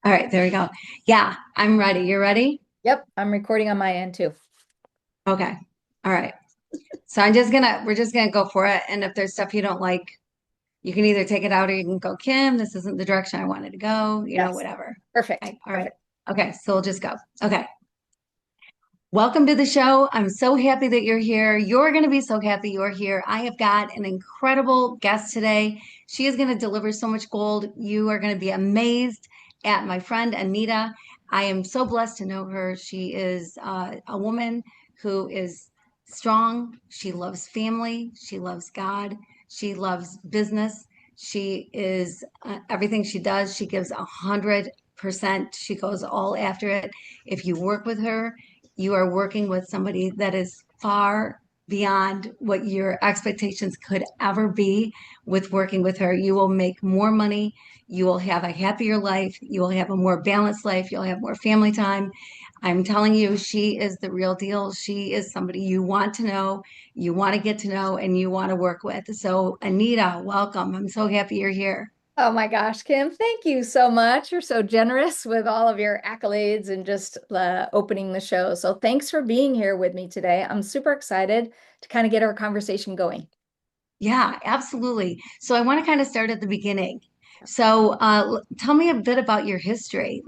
All right, there we go. Yeah, I'm ready. You're ready? Yep, I'm recording on my end too. Okay. All right. So we're just gonna go for it. And if there's stuff you don't like, you can either take it out or you can go, Kim, this isn't the direction I wanted to go, Yes. whatever. Perfect. Okay. All right. Perfect. Okay. So we'll just go. Okay. Welcome to the show. I'm so happy that you're here. You're going to be so happy you're here. I have got an incredible guest today. She is going to deliver so much gold. You are going to be amazed at my friend Anita. I am so blessed to know her. She is a woman who is strong. She loves family. She loves God. She loves business. She is everything she does. She gives 100%. She goes all after it. If you work with her, you are working with somebody that is far beyond what your expectations could ever be with working with her. You will make more money. You will have a happier life. You will have a more balanced life. You'll have more family time. I'm telling you, she is the real deal. She is somebody you want to know, you want to get to know, and you want to work with. So, Anita, welcome. I'm so happy you're here. Oh my gosh, Kim, thank you so much. You're so generous with all of your accolades and just opening the show. So thanks for being here with me today. I'm super excited to kind of get our conversation going. Yeah, absolutely. So I want to kind of start at the beginning. So tell me a bit about your history.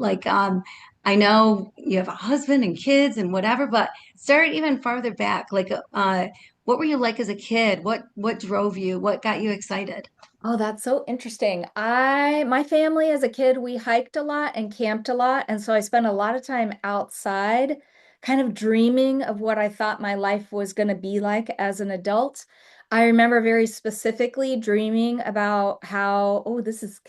I know you have a husband and kids and whatever, but start even farther back. What were you like as a kid? What drove you? What got you excited? Oh, that's so interesting. My family as a kid, we hiked a lot and camped a lot. And so I spent a lot of time outside, kind of dreaming of what I thought my life was going to be like as an adult. I remember very specifically dreaming about how, oh, this is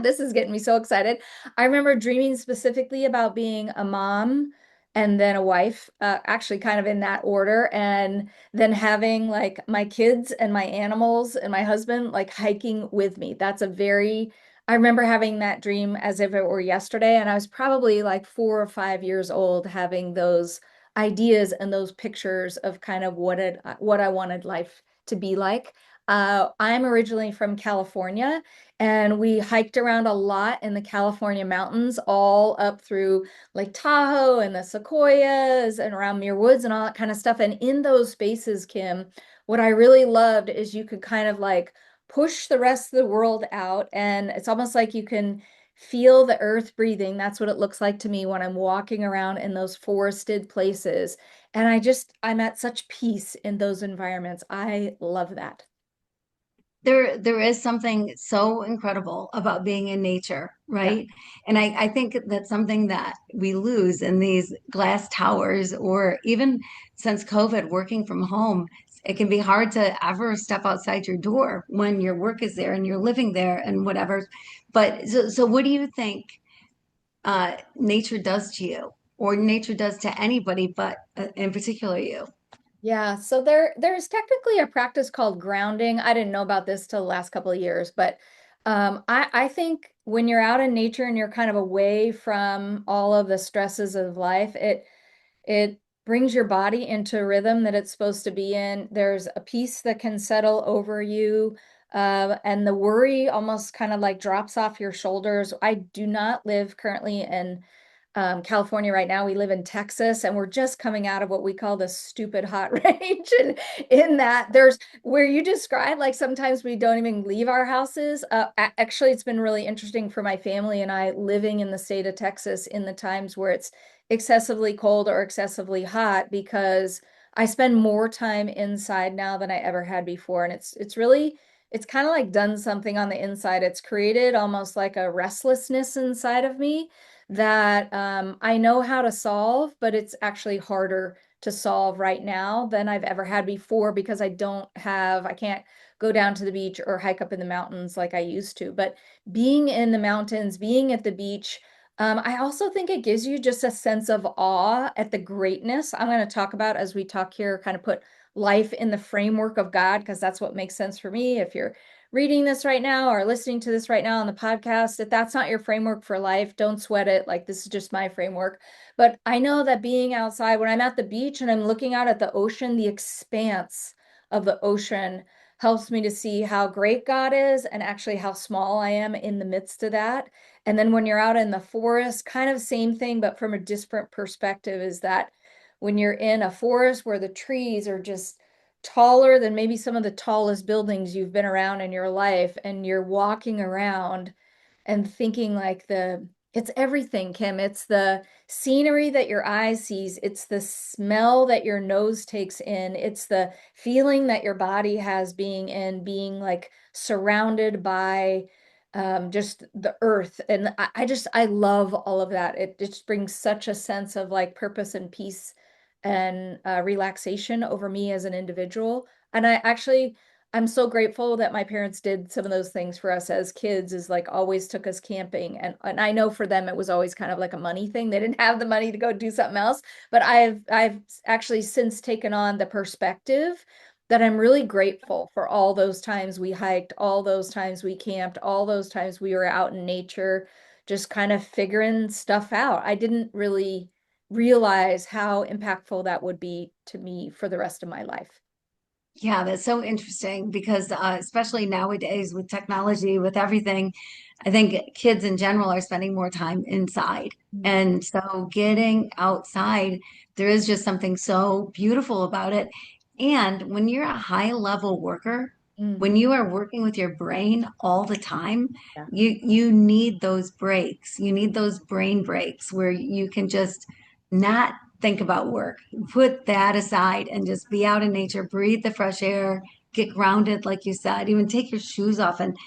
this is getting me so excited. I remember dreaming specifically about being a mom and then a wife, actually kind of in that order. And than having like my kids and my animals and my husband like hiking with me. I remember having that dream as if it were yesterday. And I was probably like 4 or 5 years old having those ideas and those pictures of kind of what I wanted life to be like. I'm originally from California, and we hiked around a lot in the California mountains, all up through Lake Tahoe and the sequoias and around Muir Woods and all that kind of stuff. And in those spaces, Kim, what I really loved is you could kind of like push the rest of the world out. And it's almost like you can feel the earth breathing. That's what it looks like to me when I'm walking around in those forested places. And I'm at such peace in those environments. I love that. There is something so incredible about being in nature, Yeah. right? And I think that's something that we lose in these glass towers, or even since COVID, working from home. It can be hard to ever step outside your door when your work is there and you're living there and whatever. So what do you think nature does to you, or nature does to anybody, but in particular you? Yeah, so there's technically a practice called grounding. I didn't know about this till the last couple of years, but I think when you're out in nature and you're kind of away from all of the stresses of life, it brings your body into a rhythm that it's supposed to be in. There's a peace that can settle over you, and the worry almost kind of like drops off your shoulders. I do not live currently in California right now. We live in Texas, and we're just coming out of what we call the stupid hot range. And in that, there's where you describe like sometimes we don't even leave our houses. Actually, it's been really interesting for my family and I living in the state of Texas in the times where it's excessively cold or excessively hot because I spend more time inside now than I ever had before. And it's kind of like done something on the inside. It's created almost like a restlessness inside of me that I know how to solve, but it's actually harder to solve right now than I've ever had before because I can't go down to the beach or hike up in the mountains like I used to. But being in the mountains, being at the beach, I also think it gives you just a sense of awe at the greatness I'm going to talk about as we talk here, kind of put life in the framework of God, because that's what makes sense for me. If you're reading this right now or listening to this right now on the podcast, if that's not your framework for life, don't sweat it. Like, this is just my framework. But I know that being outside, when I'm at the beach and I'm looking out at the ocean, the expanse of the ocean helps me to see how great God is and actually how small I am in the midst of that. And then when you're out in the forest, kind of same thing, but from a disparate perspective, is that when you're in a forest where the trees are just taller than maybe some of the tallest buildings you've been around in your life, and you're walking around and thinking like it's everything, Kim. It's the scenery that your eyes sees. It's the smell that your nose takes in. It's the feeling that your body has being like surrounded by just the earth. And I love all of that. It just brings such a sense of like purpose and peace and relaxation over me as an individual. And I'm so grateful that my parents did some of those things for us as kids, is like always took us camping. And I know for them it was always kind of like a money thing. They didn't have the money to go do something else. But I've actually since taken on the perspective that I'm really grateful for all those times we hiked, all those times we camped, all those times we were out in nature, just kind of figuring stuff out. I didn't really realize how impactful that would be to me for the rest of my life. Yeah, that's so interesting because especially nowadays with technology, with everything, I think kids in general are spending more time inside. Mm. And so getting outside, there is just something so beautiful about it. And when you're a high level worker, when Mhm. you are working with your brain all the time, Yeah. you need those breaks. You need those brain breaks where you can just not think about work, put that aside and just be out in nature, breathe the fresh air, get grounded, like you said, even take your shoes off and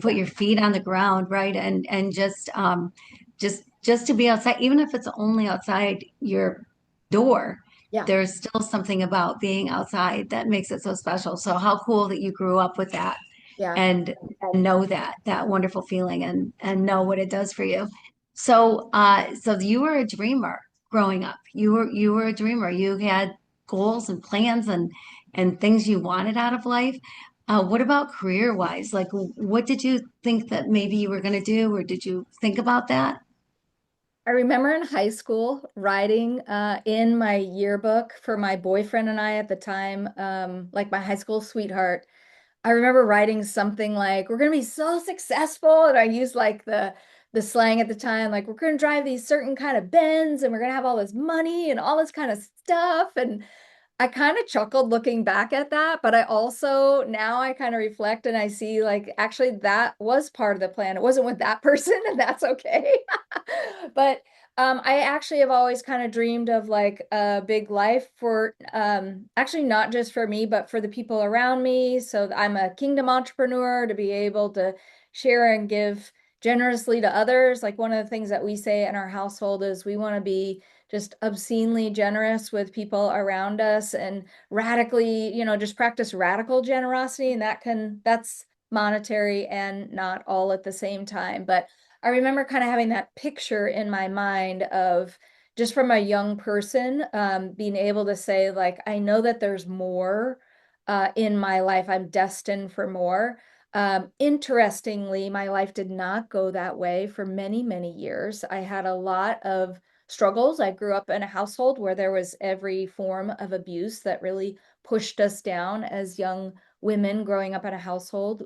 put Yeah. your feet on the ground, right? And just to be outside, even if it's only outside your door, Yeah. there's still something about being outside that makes it so special. So how cool that you grew up with that Yeah. and and know that wonderful feeling and know what it does for you. So you were a dreamer growing up. You were a dreamer. You had goals and plans and things you wanted out of life. What about career wise? Like, what did you think that maybe you were going to do, or did you think about that? I remember in high school writing in my yearbook for my boyfriend and I at the time, like my high school sweetheart. I remember writing something like, "We're gonna be so successful," and I used like the slang at the time, like, "We're gonna drive these certain kind of Benz, and we're gonna have all this money and all this kind of stuff." And I kind of chuckled looking back at that, but I also now I kind of reflect and I see like actually that was part of the plan. It wasn't with that person, and that's okay. But I actually have always kind of dreamed of like a big life for actually not just for me, but for the people around me. So I'm a kingdom entrepreneur to be able to share and give generously to others. Like one of the things that we say in our household is we want to be just obscenely generous with people around us and radically, just practice radical generosity. And that's monetary and not all at the same time. But I remember kind of having that picture in my mind of just from a young person, being able to say, like, I know that there's more in my life. I'm destined for more. Interestingly, my life did not go that way for many, many years. I had a lot of struggles. I grew up in a household where there was every form of abuse that really pushed us down as young women growing up in a household.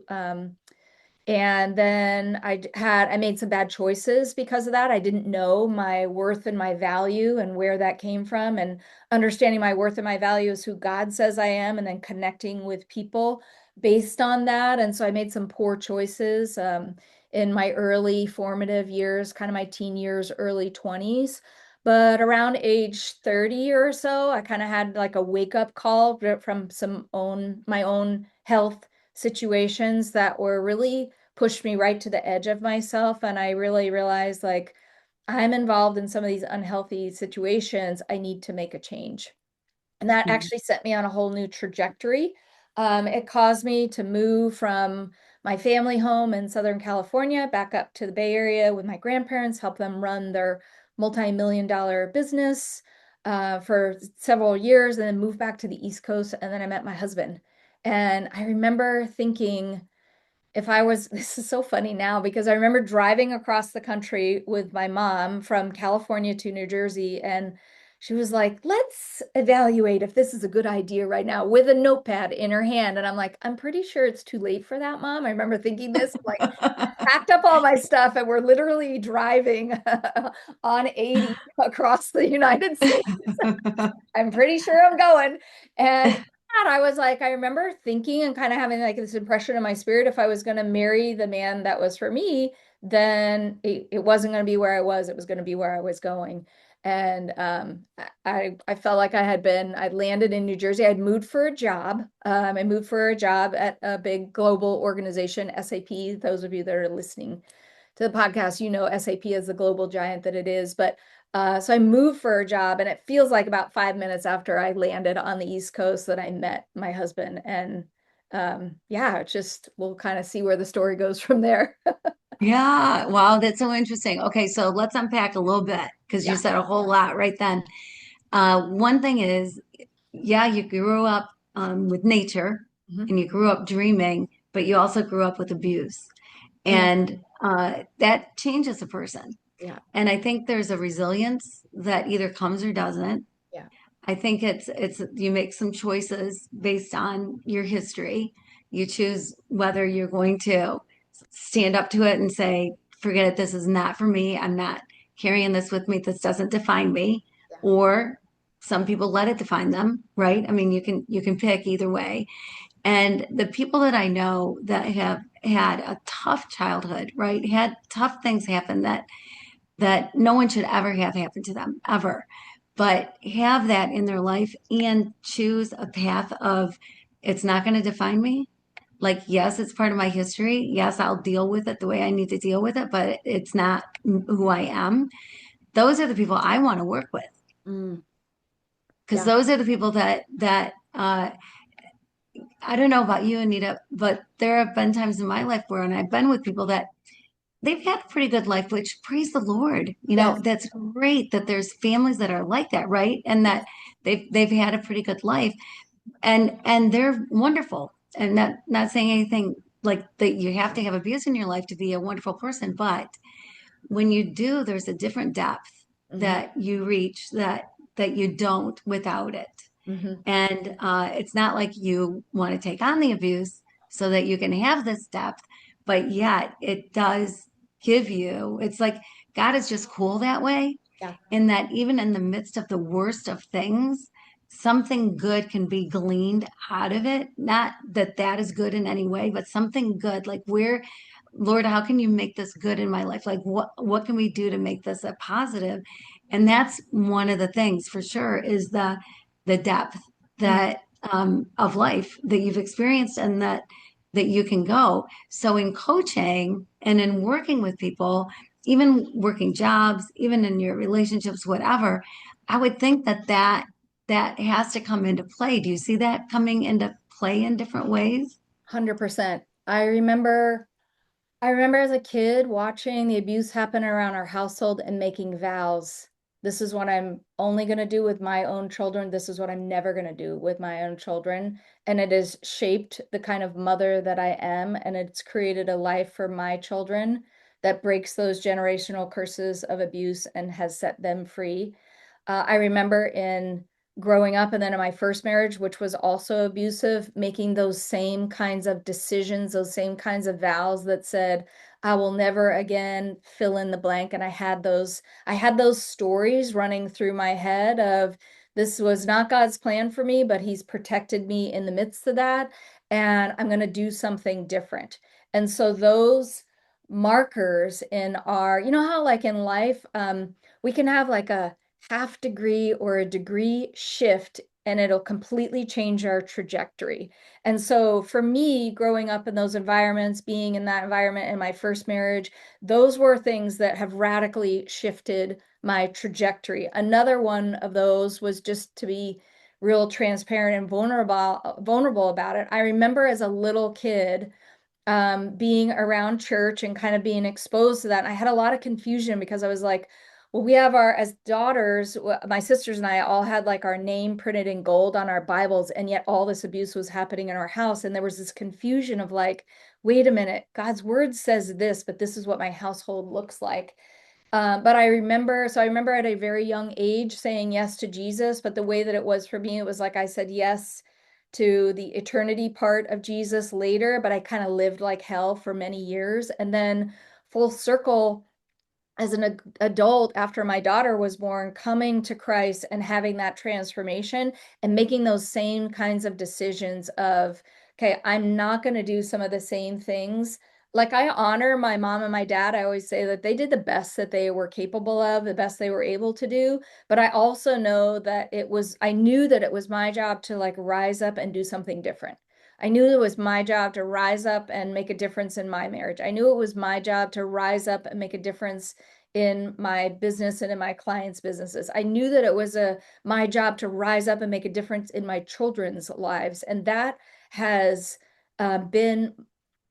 And then I made some bad choices because of that. I didn't know my worth and my value and where that came from. And understanding my worth and my value is who God says I am, and then connecting with people based on that. And so I made some poor choices in my early formative years, kind of my teen years, early 20s. But around age 30 or so, I kind of had like a wake up call from my own health situations that were really pushed me right to the edge of myself. And I really realized like I'm involved in some of these unhealthy situations. I need to make a change. And that Mhm. actually set me on a whole new trajectory. It caused me to move from my family home in Southern California back up to the Bay Area with my grandparents, help them run their multi-million-dollar business for several years, and then move back to the East Coast. And then I met my husband. And I remember thinking, if I was, this is so funny now because I remember driving across the country with my mom from California to New Jersey, and she was like, let's evaluate if this is a good idea right now with a notepad in her hand. And I'm like, I'm pretty sure it's too late for that, Mom. I remember thinking this, like, packed up all my stuff and we're literally driving on 80 across the United States. I'm pretty sure I'm going. And I was like, I remember thinking and kind of having like this impression in my spirit, if I was going to marry the man that was for me, then it wasn't going to be where I was. It was going to be where I was going. And I felt like I'd landed in New Jersey. I'd moved for a job. I moved for a job at a big global organization, SAP. Those of you that are listening to the podcast, you know SAP is the global giant that it is. But so I moved for a job, and it feels like about 5 minutes after I landed on the East Coast that I met my husband. And yeah, it's just we'll kind of see where the story goes from there. Yeah, wow, that's so interesting. Okay, so let's unpack a little bit because you Yeah. said a whole lot right then. One thing is, yeah, you grew up with nature Mhm. and you grew up dreaming, but you also grew up with abuse. Mm, And that changes a person. yeah. And I think there's a resilience that either comes or doesn't. Yeah. I think it's you make some choices based on your history. You choose whether you're going to stand up to it and say, forget it, this is not for me. I'm not carrying this with me. This doesn't define me. Yeah. Or some people let it define them, right? I mean, you can pick either way. And the people that I know that have had a tough childhood, right, had tough things happen that no one should ever have happen to them, ever, but have that in their life and choose a path of it's not going to define me. Like, yes, it's part of my history. Yes, I'll deal with it the way I need to deal with it, but it's not who I am. Those are the people I want to work with Mm, because yeah. those are the people that I don't know about you, Anita, but there have been times in my life where, and I've been with people that they've had a pretty good life, which praise the Lord. Yes. That's great that there's families that are like that, right? And that they've had a pretty good life and they're wonderful. And not saying anything like that you have to have abuse in your life to be a wonderful person, but when you do, there's a different depth Hmm. that you reach that you don't without it. Hmm. And it's not like you want to take on the abuse so that you can have this depth, but yet it does give you, it's like God is just cool that way, Yeah. in that even in the midst of the worst of things, something good can be gleaned out of it. Not that that is good in any way, but something good. Like, where, Lord, how can you make this good in my life? Like, what can we do to make this a positive? And that's one of the things for sure is the depth Mm, that of life that you've experienced and that you can go. So in coaching and in working with people, even working jobs, even in your relationships, whatever, I would think that has to come into play. Do you see that coming into play in different ways? 100%. I remember as a kid watching the abuse happen around our household and making vows. This is what I'm only going to do with my own children. This is what I'm never going to do with my own children. And it has shaped the kind of mother that I am. And it's created a life for my children that breaks those generational curses of abuse and has set them free. I remember in growing up and then in my first marriage, which was also abusive, making those same kinds of decisions, those same kinds of vows that said, I will never again fill in the blank. And I had those stories running through my head of this was not God's plan for me, but He's protected me in the midst of that. And I'm going to do something different. And so those markers in our, you know how like in life, we can have like a half degree or a degree shift and it'll completely change our trajectory. And so for me, growing up in those environments, being in that environment in my first marriage, those were things that have radically shifted my trajectory. Another one of those was just to be real transparent and vulnerable about it. I remember as a little kid being around church and kind of being exposed to that. And I had a lot of confusion because I was like, well, we have as daughters, my sisters and I all had like our name printed in gold on our Bibles, and yet all this abuse was happening in our house. And there was this confusion of like, wait a minute, God's word says this, but this is what my household looks like. But I remember at a very young age saying yes to Jesus, but the way that it was for me, it was like I said yes to the eternity part of Jesus later, but I kind of lived like hell for many years. And then full circle as an adult after my daughter was born, coming to Christ and having that transformation and making those same kinds of decisions of, okay, I'm not going to do some of the same things. Like I honor my mom and my dad. I always say that they did the best that they were capable of, the best they were able to do. But I also know that I knew that it was my job to like rise up and do something different. I knew it was my job to rise up and make a difference in my marriage. I knew it was my job to rise up and make a difference in my business and in my clients' businesses. I knew that it was my job to rise up and make a difference in my children's lives. And that has been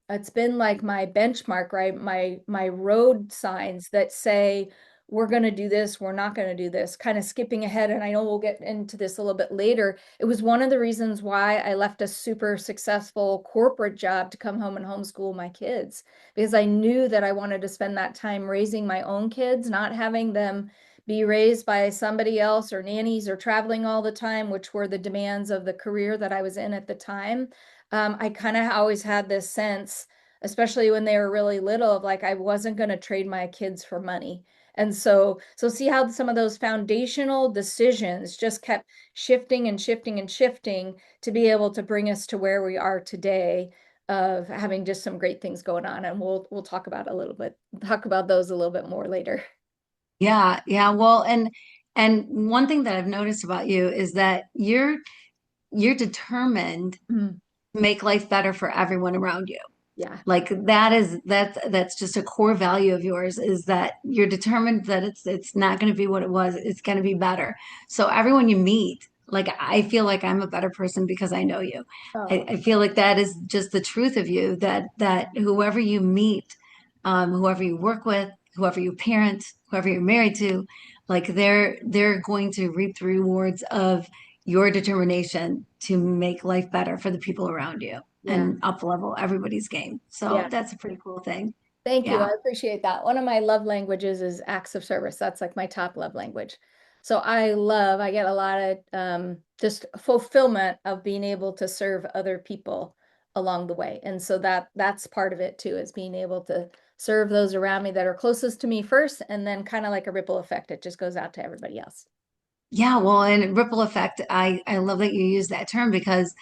it's been like my benchmark, right? My road signs that say we're going to do this, we're not going to do this, kind of skipping ahead. And I know we'll get into this a little bit later. It was one of the reasons why I left a super successful corporate job to come home and homeschool my kids, because I knew that I wanted to spend that time raising my own kids, not having them be raised by somebody else or nannies or traveling all the time, which were the demands of the career that I was in at the time. I kind of always had this sense, especially when they were really little, of like I wasn't going to trade my kids for money. And so see how some of those foundational decisions just kept shifting and shifting and shifting to be able to bring us to where we are today of having just some great things going on. And we'll talk about those a little bit more later. Yeah, yeah. Well, and one thing that I've noticed about you is that you're determined Mm, to make life better for everyone around you. yeah, Like that's just a core value of yours, is that you're determined that it's not going to be what it was. It's going to be better. So everyone you meet, like I feel like I'm a better person because I know you. oh, I feel like that is just the truth of you, that whoever you meet, whoever you work with, whoever you parent, whoever you're married to, like they're going to reap the rewards of your determination to make life better for the people around you yeah. and up level everybody's game. So Yeah. that's a pretty cool thing. Thank you. I Yeah. appreciate that. One of my love languages is acts of service. That's like my top love language. So I get a lot of just fulfillment of being able to serve other people along the way. And so that's part of it too, is being able to serve those around me that are closest to me first, and then kind of like a ripple effect. It just goes out to everybody else. Yeah, well, and ripple effect, I love that you use that term because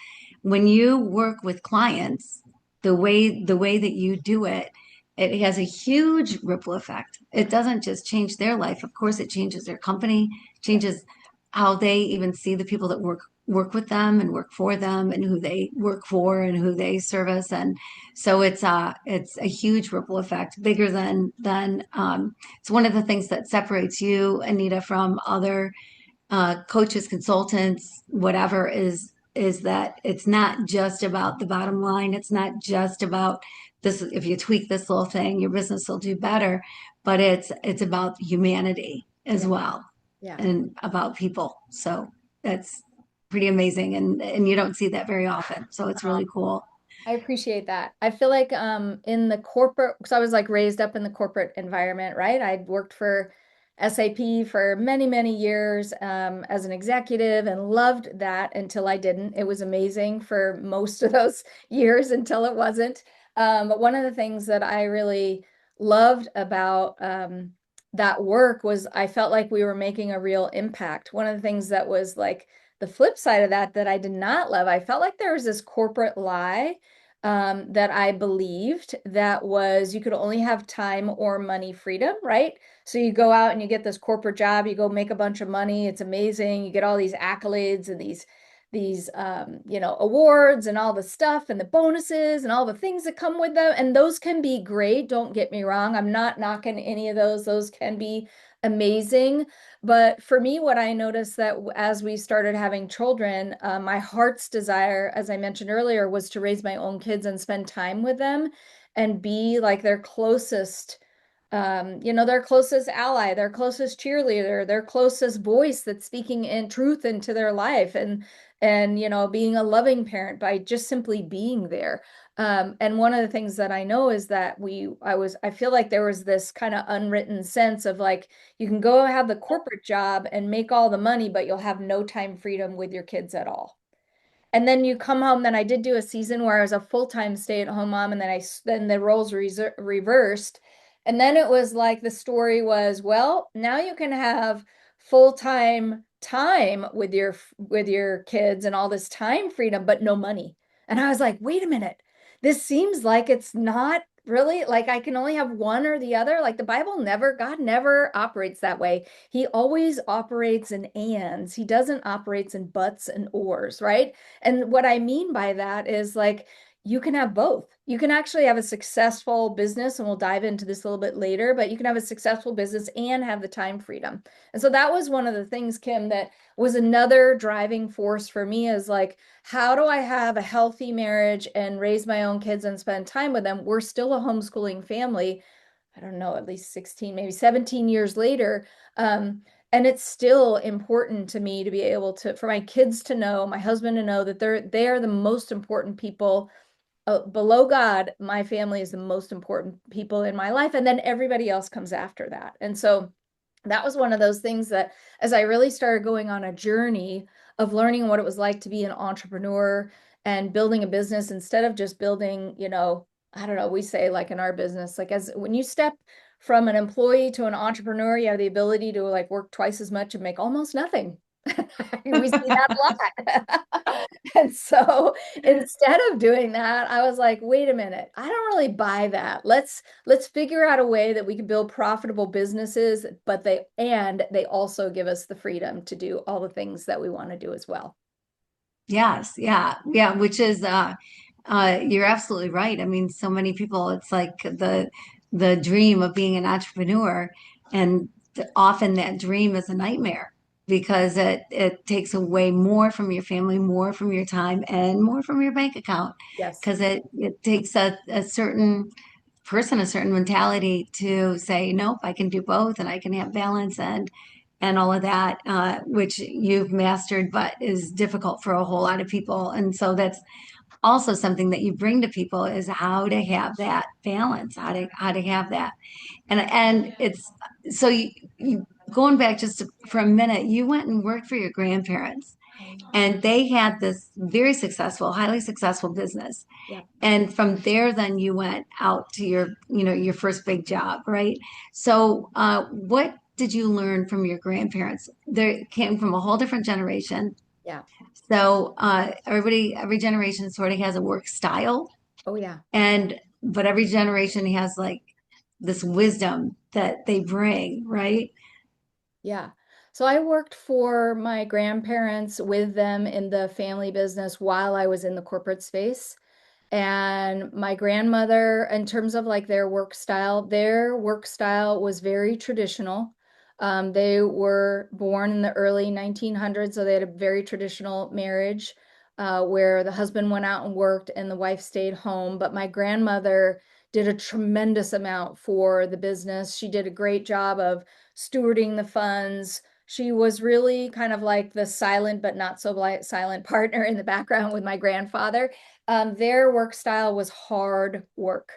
when you work with clients, the way that you do it, it has a huge ripple effect. It doesn't just change their life. Of course, it changes their company, Yeah. changes how they even see the people that work with them and work for them and who they work for and who they service. And so it's a huge ripple effect, bigger than it's one of the things that separates you, Anita, from other coaches, consultants, whatever, is that it's not just about the bottom line. It's not just about this. If you tweak this little thing, your business will do better. But it's about humanity as Yeah. well Yeah. and about people. So that's pretty amazing, and you don't see that very often. So it's really cool. I appreciate that. I feel like in the corporate, because I was like raised up in the corporate environment, right? I'd worked for SAP for many, many years as an executive and loved that until I didn't. It was amazing for most of those years until it wasn't. But one of the things that I really loved about that work was I felt like we were making a real impact. One of the things that was like the flip side of that that I did not love, I felt like there was this corporate lie that I believed that was you could only have time or money freedom, right? So you go out and you get this corporate job, you go make a bunch of money, it's amazing. You get all these accolades and these awards and all the stuff and the bonuses and all the things that come with them. And those can be great. Don't get me wrong. I'm not knocking any of those. Those can be amazing. But for me, what I noticed that as we started having children, my heart's desire, as I mentioned earlier, was to raise my own kids and spend time with them and be like their closest ally, their closest cheerleader, their closest voice that's speaking in truth into their life. and, being a loving parent by just simply being there. And one of the things that I know is that I feel like there was this kind of unwritten sense of like, you can go have the corporate job and make all the money, but you'll have no time freedom with your kids at all. And then you come home. Then I did do a season where I was a full-time stay-at-home mom, and then the roles reversed. And then it was like the story was, well, now you can have full-time time with your kids and all this time freedom, but no money. And I was like, wait a minute. This seems like it's not really like I can only have one or the other. Like God never operates that way. He always operates in ands. He doesn't operate in buts and ors, right? And what I mean by that is like you can have both. You can actually have a successful business, and we'll dive into this a little bit later, but you can have a successful business and have the time freedom. And so that was one of the things, Kim, that was another driving force for me is like, how do I have a healthy marriage and raise my own kids and spend time with them? We're still a homeschooling family. I don't know, at least 16, maybe 17 years later. And it's still important to me to be able to, for my kids to know, my husband to know that they are the most important people below God. My family is the most important people in my life, and then everybody else comes after that. And so that was one of those things that as I really started going on a journey of learning what it was like to be an entrepreneur and building a business instead of just building, I don't know, we say like in our business, like as when you step from an employee to an entrepreneur, you have the ability to like work twice as much and make almost nothing. We see that a lot. And so instead of doing that, I was like, wait a minute, I don't really buy that. Let's figure out a way that we can build profitable businesses, but they also give us the freedom to do all the things that we want to do as well. Yes, yeah, yeah, which is you're absolutely right. I mean, so many people, it's like the dream of being an entrepreneur, and often that dream is a nightmare because it takes away more from your family, more from your time, and more from your bank account Yes. because it takes a certain person, a certain mentality to say, nope, I can do both and I can have balance and all of that, which you've mastered, but is difficult for a whole lot of people. And so that's also something that you bring to people is how to have that balance, how to have that. And it's so you going back just for a minute, you went and worked for your grandparents and they had this very successful, highly successful business. Yeah. And from there, then you went out to your first big job, right? So, what did you learn from your grandparents? They came from a whole different generation. Yeah. So, every generation sort of has a work style, Oh, yeah. but every generation has like this wisdom that they bring, right? Yeah. So I worked for my grandparents with them in the family business while I was in the corporate space. And my grandmother, in terms of like their work style was very traditional. They were born in the early 1900s, so they had a very traditional marriage where the husband went out and worked and the wife stayed home. But my grandmother did a tremendous amount for the business. She did a great job of stewarding the funds. She was really kind of like the silent but not so silent partner in the background with my grandfather. Their work style was hard work.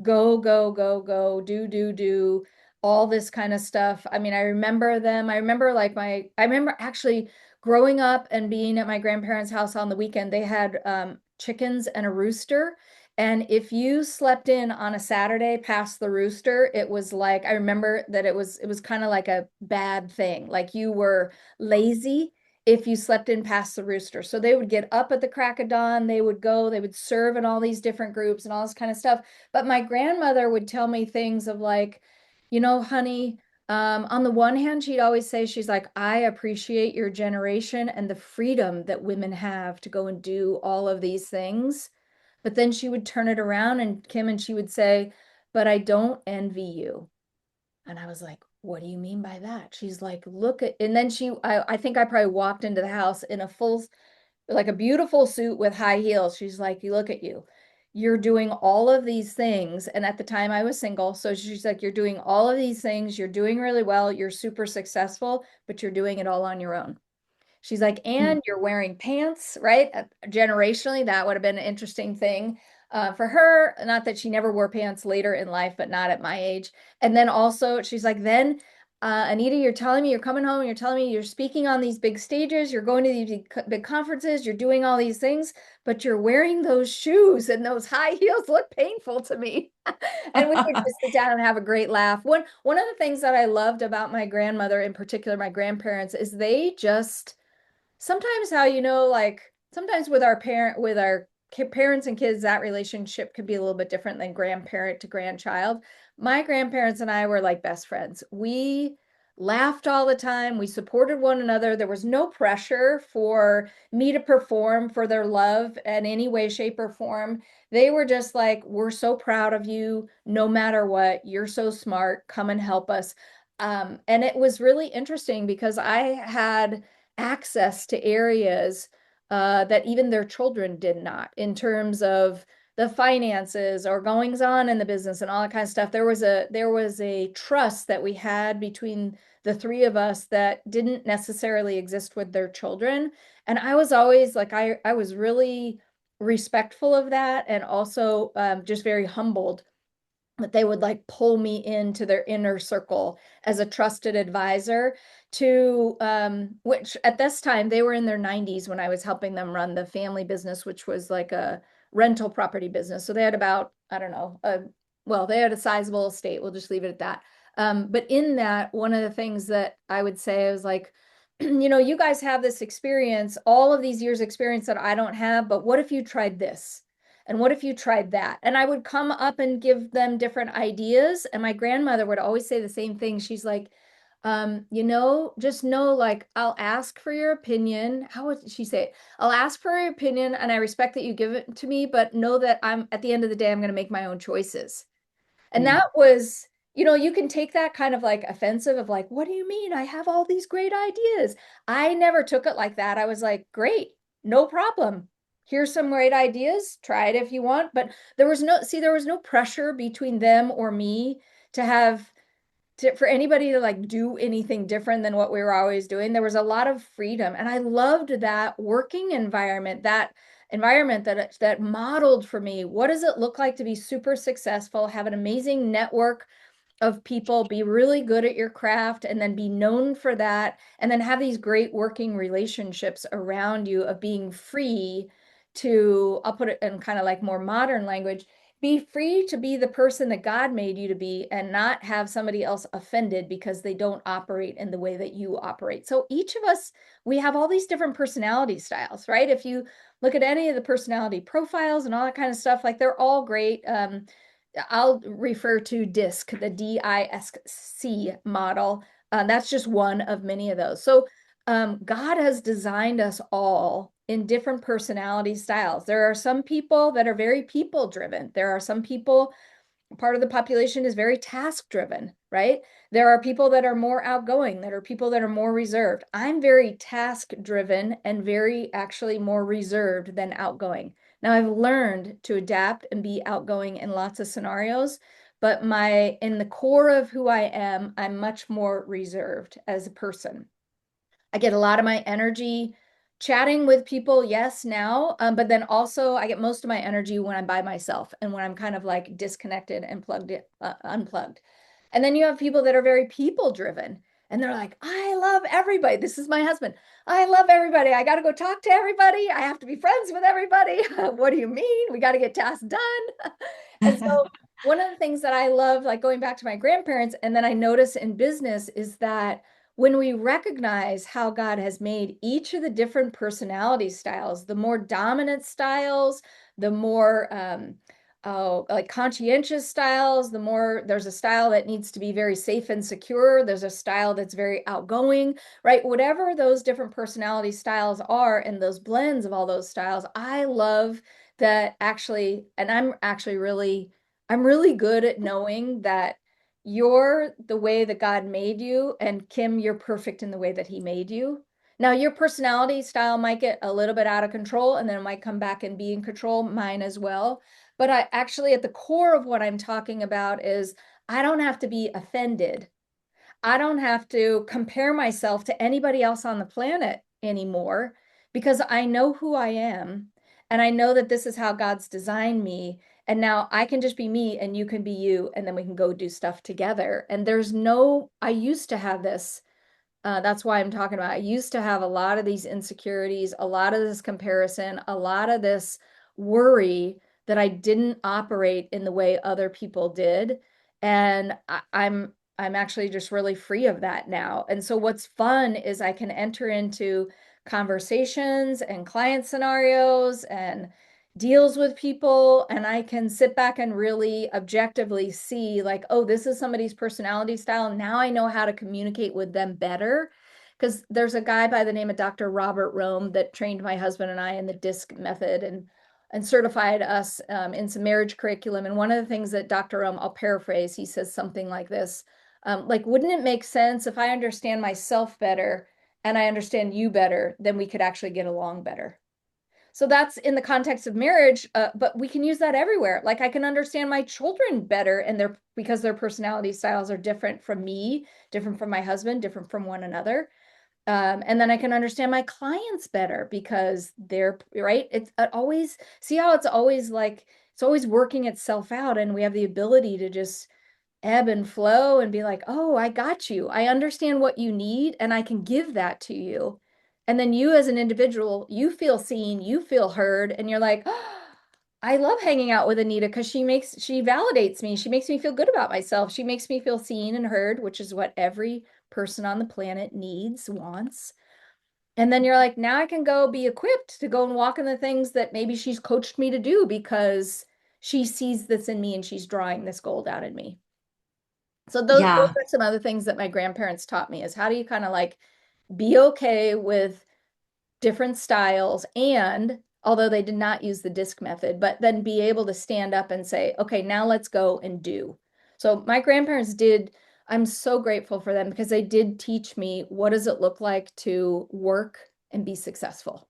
Go, go, go, go, do, all this kind of stuff. I mean, I remember them. I remember actually growing up and being at my grandparents' house on the weekend. They had chickens and a rooster. And if you slept in on a Saturday past the rooster, it was like, I remember that it was kind of like a bad thing. Like you were lazy if you slept in past the rooster. So they would get up at the crack of dawn, they would go, they would serve in all these different groups and all this kind of stuff. But my grandmother would tell me things of like, honey, on the one hand, she'd always say, she's like, I appreciate your generation and the freedom that women have to go and do all of these things. But then she would turn it around and Kim and she would say, but I don't envy you. And I was like, what do you mean by that? She's like, look at, and then I think I probably walked into the house in a full, like a beautiful suit with high heels. She's like, you look at you. You're doing all of these things. And at the time I was single. So she's like, you're doing all of these things. You're doing really well. You're super successful, but you're doing it all on your own. She's like, and you're wearing pants, right? Generationally, that would have been an interesting thing for her. Not that she never wore pants later in life, but not at my age. And then also, she's like, then Anita, you're telling me you're coming home and you're telling me you're speaking on these big stages, you're going to these big conferences, you're doing all these things, but you're wearing those shoes and those high heels look painful to me. And we would just sit down and have a great laugh. One of the things that I loved about my grandmother, in particular, my grandparents, is they just sometimes how like sometimes with our parents and kids, that relationship could be a little bit different than grandparent to grandchild. My grandparents and I were like best friends. We laughed all the time. We supported one another. There was no pressure for me to perform for their love in any way, shape, or form. They were just like, we're so proud of you no matter what. You're so smart. Come and help us. And it was really interesting because I had access to areas that even their children did not, in terms of the finances or goings on in the business and all that kind of stuff. There was a trust that we had between the three of us that didn't necessarily exist with their children. And I was always like, I was really respectful of that, and also just very humbled that they would like pull me into their inner circle as a trusted advisor to which at this time they were in their 90s when I was helping them run the family business, which was like a rental property business. So they had about, I don't know, well, they had a sizable estate. We'll just leave it at that. But in that, one of the things that I would say was like, you guys have this experience, all of these years experience that I don't have, but what if you tried this? And what if you tried that? And I would come up and give them different ideas. And my grandmother would always say the same thing. She's like, just know, like, I'll ask for your opinion. How would she say it? I'll ask for your opinion and I respect that you give it to me, but know that at the end of the day, I'm going to make my own choices. And that was, you can take that kind of like offensive of like, what do you mean? I have all these great ideas. I never took it like that. I was like, great, no problem. Here's some great ideas. Try it if you want. But there was no pressure between them or me to have for anybody to like do anything different than what we were always doing. There was a lot of freedom. And I loved that working environment, that modeled for me, what does it look like to be super successful, have an amazing network of people, be really good at your craft, and then be known for that, and then have these great working relationships around you of being free to, I'll put it in kind of like more modern language, be free to be the person that God made you to be and not have somebody else offended because they don't operate in the way that you operate. So each of us, we have all these different personality styles, right? If you look at any of the personality profiles and all that kind of stuff, like they're all great. I'll refer to DISC, the DISC model. That's just one of many of those. So God has designed us all in different personality styles. There are some people that are very people driven. There are some people, part of the population is very task driven, right? There are people that are more outgoing, that are people that are more reserved. I'm very task driven and very actually more reserved than outgoing. Now I've learned to adapt and be outgoing in lots of scenarios, but in the core of who I am, I'm much more reserved as a person. I get a lot of my energy chatting with people, yes, now, but then also I get most of my energy when I'm by myself and when I'm kind of like disconnected and unplugged. And then you have people that are very people driven and they're like, I love everybody. This is my husband. I love everybody. I got to go talk to everybody. I have to be friends with everybody. What do you mean? We got to get tasks done. And so one of the things that I love, like going back to my grandparents, and then I notice in business is that when we recognize how God has made each of the different personality styles, the more dominant styles, the more like conscientious styles, the more there's a style that needs to be very safe and secure. There's a style that's very outgoing, right? Whatever those different personality styles are and those blends of all those styles, I love that actually, and I'm really good at knowing that you're the way that God made you, and Kim, you're perfect in the way that He made you. Now, your personality style might get a little bit out of control and then it might come back and be in control, mine as well. But I actually, at the core of what I'm talking about is I don't have to be offended. I don't have to compare myself to anybody else on the planet. anymore because I know who I am and I know that this is how God's designed me. And now I can just be me and you can be you, and then we can go do stuff together. And I used to have this. That's why I'm talking about. I used to have a lot of these insecurities, a lot of this comparison, a lot of this worry that I didn't operate in the way other people did. And I'm actually just really free of that now. And so what's fun is I can enter into conversations and client scenarios and deals with people, and I can sit back and really objectively see like, oh, this is somebody's personality style. Now I know how to communicate with them better. Because there's a guy by the name of Dr. Robert Rome that trained my husband and I in the DISC method and certified us in some marriage curriculum. And one of the things that Dr. Rome, I'll paraphrase, he says something like this, like, wouldn't it make sense if I understand myself better and I understand you better, then we could actually get along better? So that's in the context of marriage, but we can use that everywhere. Like I can understand my children better and because their personality styles are different from me, different from my husband, different from one another. And then I can understand my clients better because they're right. It's always see how it's always like it's always working itself out, and we have the ability to just ebb and flow and be like, oh, I got you. I understand what you need and I can give that to you. And then you as an individual, you feel seen, you feel heard, and you're like, oh, I love hanging out with Anita because she validates me. She makes me feel good about myself. She makes me feel seen and heard, which is what every person on the planet needs, wants. And then you're like, now I can go be equipped to go and walk in the things that maybe she's coached me to do because she sees this in me and she's drawing this gold out in me. So those Yeah. are some other things that my grandparents taught me is how do you kind of like be okay with different styles, and although they did not use the disc method, but then be able to stand up and say, okay, now let's go and do. So my grandparents did, I'm so grateful for them because they did teach me what does it look like to work and be successful.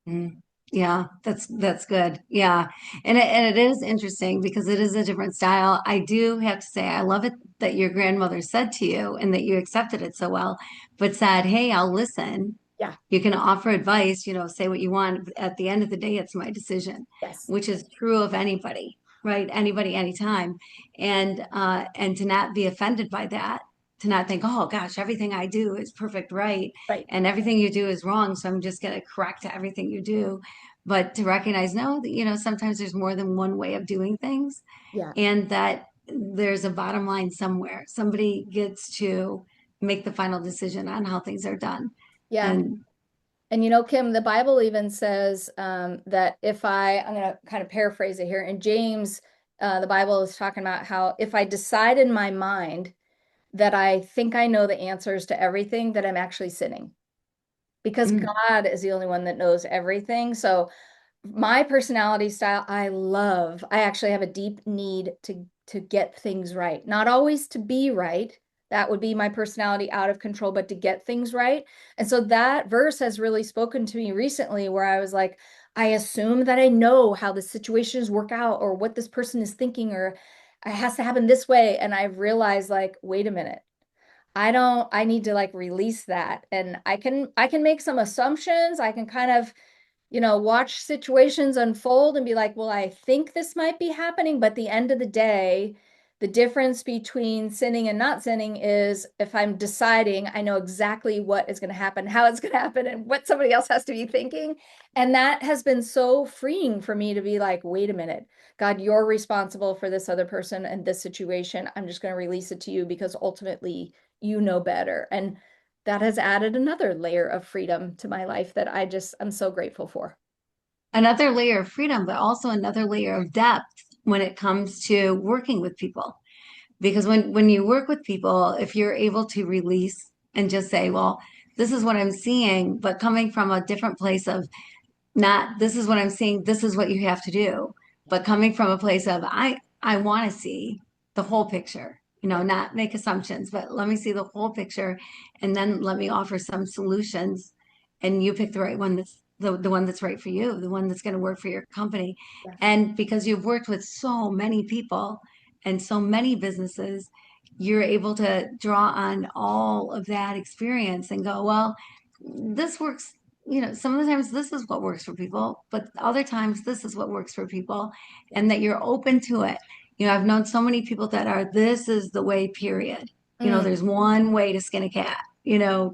Mm. Yeah, that's good. Yeah. And it is interesting because it is a different style. I do have to say I love it that your grandmother said to you and that you accepted it so well, but said, "Hey, I'll listen. Yeah. You can offer advice, say what you want. At the end of the day, it's my decision," Yes. which is true of anybody, right? Anybody, anytime. And to not be offended by that, to not think, "Oh gosh, everything I do is perfect, right? Right. And everything you do is wrong, so I'm just going to correct everything you do." But to recognize, no, that, sometimes there's more than one way of doing things, Yeah. and that there's a bottom line somewhere. Somebody gets to make the final decision on how things are done. Yeah. And And Kim, the Bible even says that I'm going to kind of paraphrase it here. In James, the Bible is talking about how if I decide in my mind that I think I know the answers to everything, that I'm actually sinning because mm, God is the only one that knows everything. So my personality style, I love. I actually have a deep need to get things right. Not always to be right. That would be my personality out of control, but to get things right. And so that verse has really spoken to me recently where I was like, I assume that I know how the situations work out or what this person is thinking or it has to happen this way. And I've realized like, wait a minute. I need to like release that. And I can make some assumptions. I can kind of watch situations unfold and be like, well, I think this might be happening. But at the end of the day, the difference between sinning and not sinning is if I'm deciding, I know exactly what is going to happen, how it's going to happen, and what somebody else has to be thinking. And that has been so freeing for me to be like, wait a minute, God, you're responsible for this other person and this situation. I'm just going to release it to you because ultimately you know better. And that has added another layer of freedom to my life that I'm so grateful for. another layer of freedom, but also another layer of depth when it comes to working with people. Because when you work with people, if you're able to release and just say, well, this is what I'm seeing, but coming from a different place of not, this is what I'm seeing, this is what you have to do, but coming from a place of, I want to see the whole picture, Yeah. not make assumptions, but let me see the whole picture and then let me offer some solutions, and you pick the right one, that's the one that's right for you, the one that's going to work for your company. Yes. And because you've worked with so many people and so many businesses, you're able to draw on all of that experience and go, well, this works, some of the times this is what works for people, but other times this is what works for people, Yeah. and that you're open to it. I've known so many people that are, this is the way, period. Mm, There's one way to skin a cat,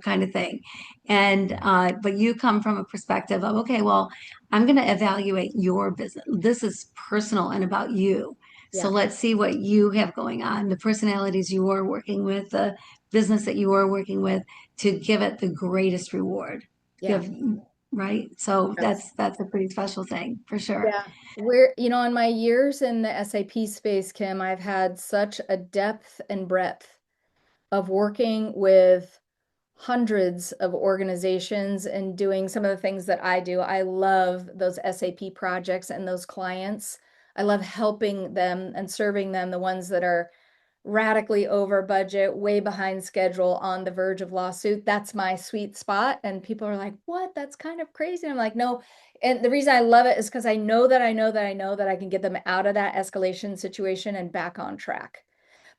kind of thing. And, but you come from a perspective of, okay, well, I'm going to evaluate your business. This is personal and about you. So yeah. let's see what you have going on, the personalities you are working with, the business that you are working with, to give it the greatest reward. Yeah. Give, right? So Yes. that's a pretty special thing for sure. Yeah. In my years in the SAP space, Kim, I've had such a depth and breadth of working with hundreds of organizations and doing some of the things that I do. I love those SAP projects and those clients. I love helping them and serving them, the ones that are radically over budget, way behind schedule, on the verge of lawsuit. That's my sweet spot. And people are like, what? That's kind of crazy. I'm like, no. And the reason I love it is because I know that I know that I know that I can get them out of that escalation situation and back on track.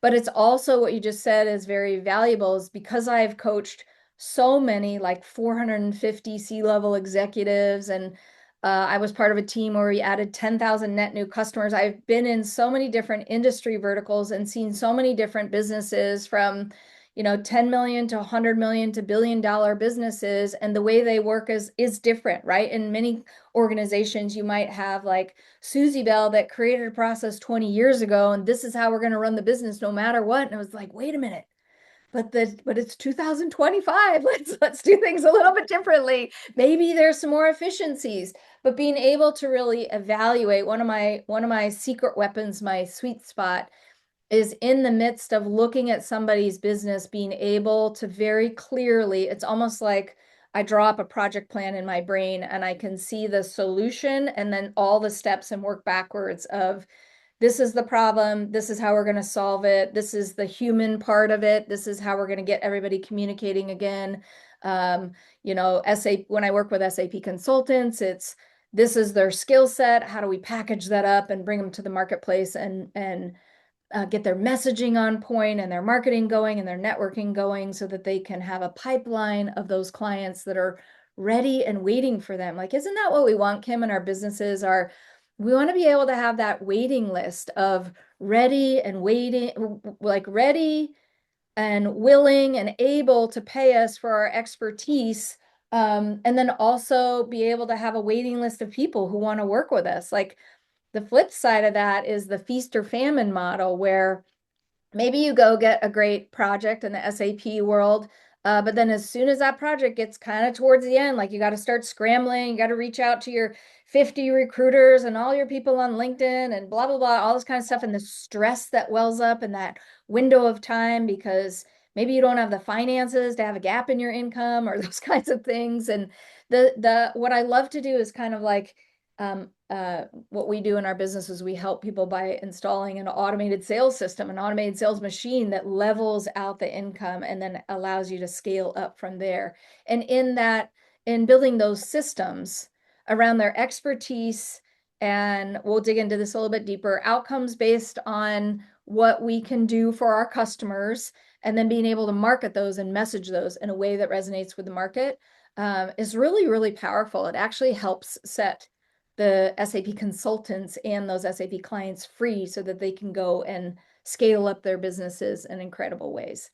But it's also what you just said is very valuable, is because I've coached so many, like 450 C-level executives, and I was part of a team where we added 10,000 net new customers. I've been in so many different industry verticals and seen so many different businesses from 10 million to 100 million to billion-dollar businesses, and the way they work is different, right? In many organizations, you might have like Susie Bell that created a process 20 years ago, and this is how we're going to run the business no matter what. And I was like, wait a minute, but it's 2025. Let's do things a little bit differently. Maybe there's some more efficiencies, but being able to really evaluate, one of my secret weapons, my sweet spot, is in the midst of looking at somebody's business, being able to very clearly, it's almost like I draw up a project plan in my brain and I can see the solution and then all the steps and work backwards of, this is the problem, this is how we're going to solve it, this is the human part of it, this is how we're going to get everybody communicating again. SAP, when I work with SAP consultants, this is their skill set, how do we package that up and bring them to the marketplace and get their messaging on point and their marketing going and their networking going, so that they can have a pipeline of those clients that are ready and waiting for them. Like, isn't that what we want, Kim, in our businesses? We want to be able to have that waiting list of ready and waiting, like ready and willing and able to pay us for our expertise. And then also be able to have a waiting list of people who want to work with us. Like, the flip side of that is the feast or famine model, where maybe you go get a great project in the SAP world, but then as soon as that project gets kind of towards the end, like, you got to start scrambling, you got to reach out to your 50 recruiters and all your people on LinkedIn and blah, blah, blah, all this kind of stuff. And the stress that wells up in that window of time, because maybe you don't have the finances to have a gap in your income or those kinds of things. And what I love to do is kind of like, what we do in our business is we help people by installing an automated sales system, an automated sales machine that levels out the income and then allows you to scale up from there. And in building those systems around their expertise, and we'll dig into this a little bit deeper, outcomes based on what we can do for our customers, and then being able to market those and message those in a way that resonates with the market, is really, really powerful. It actually helps set the SAP consultants and those SAP clients free so that they can go and scale up their businesses in incredible ways.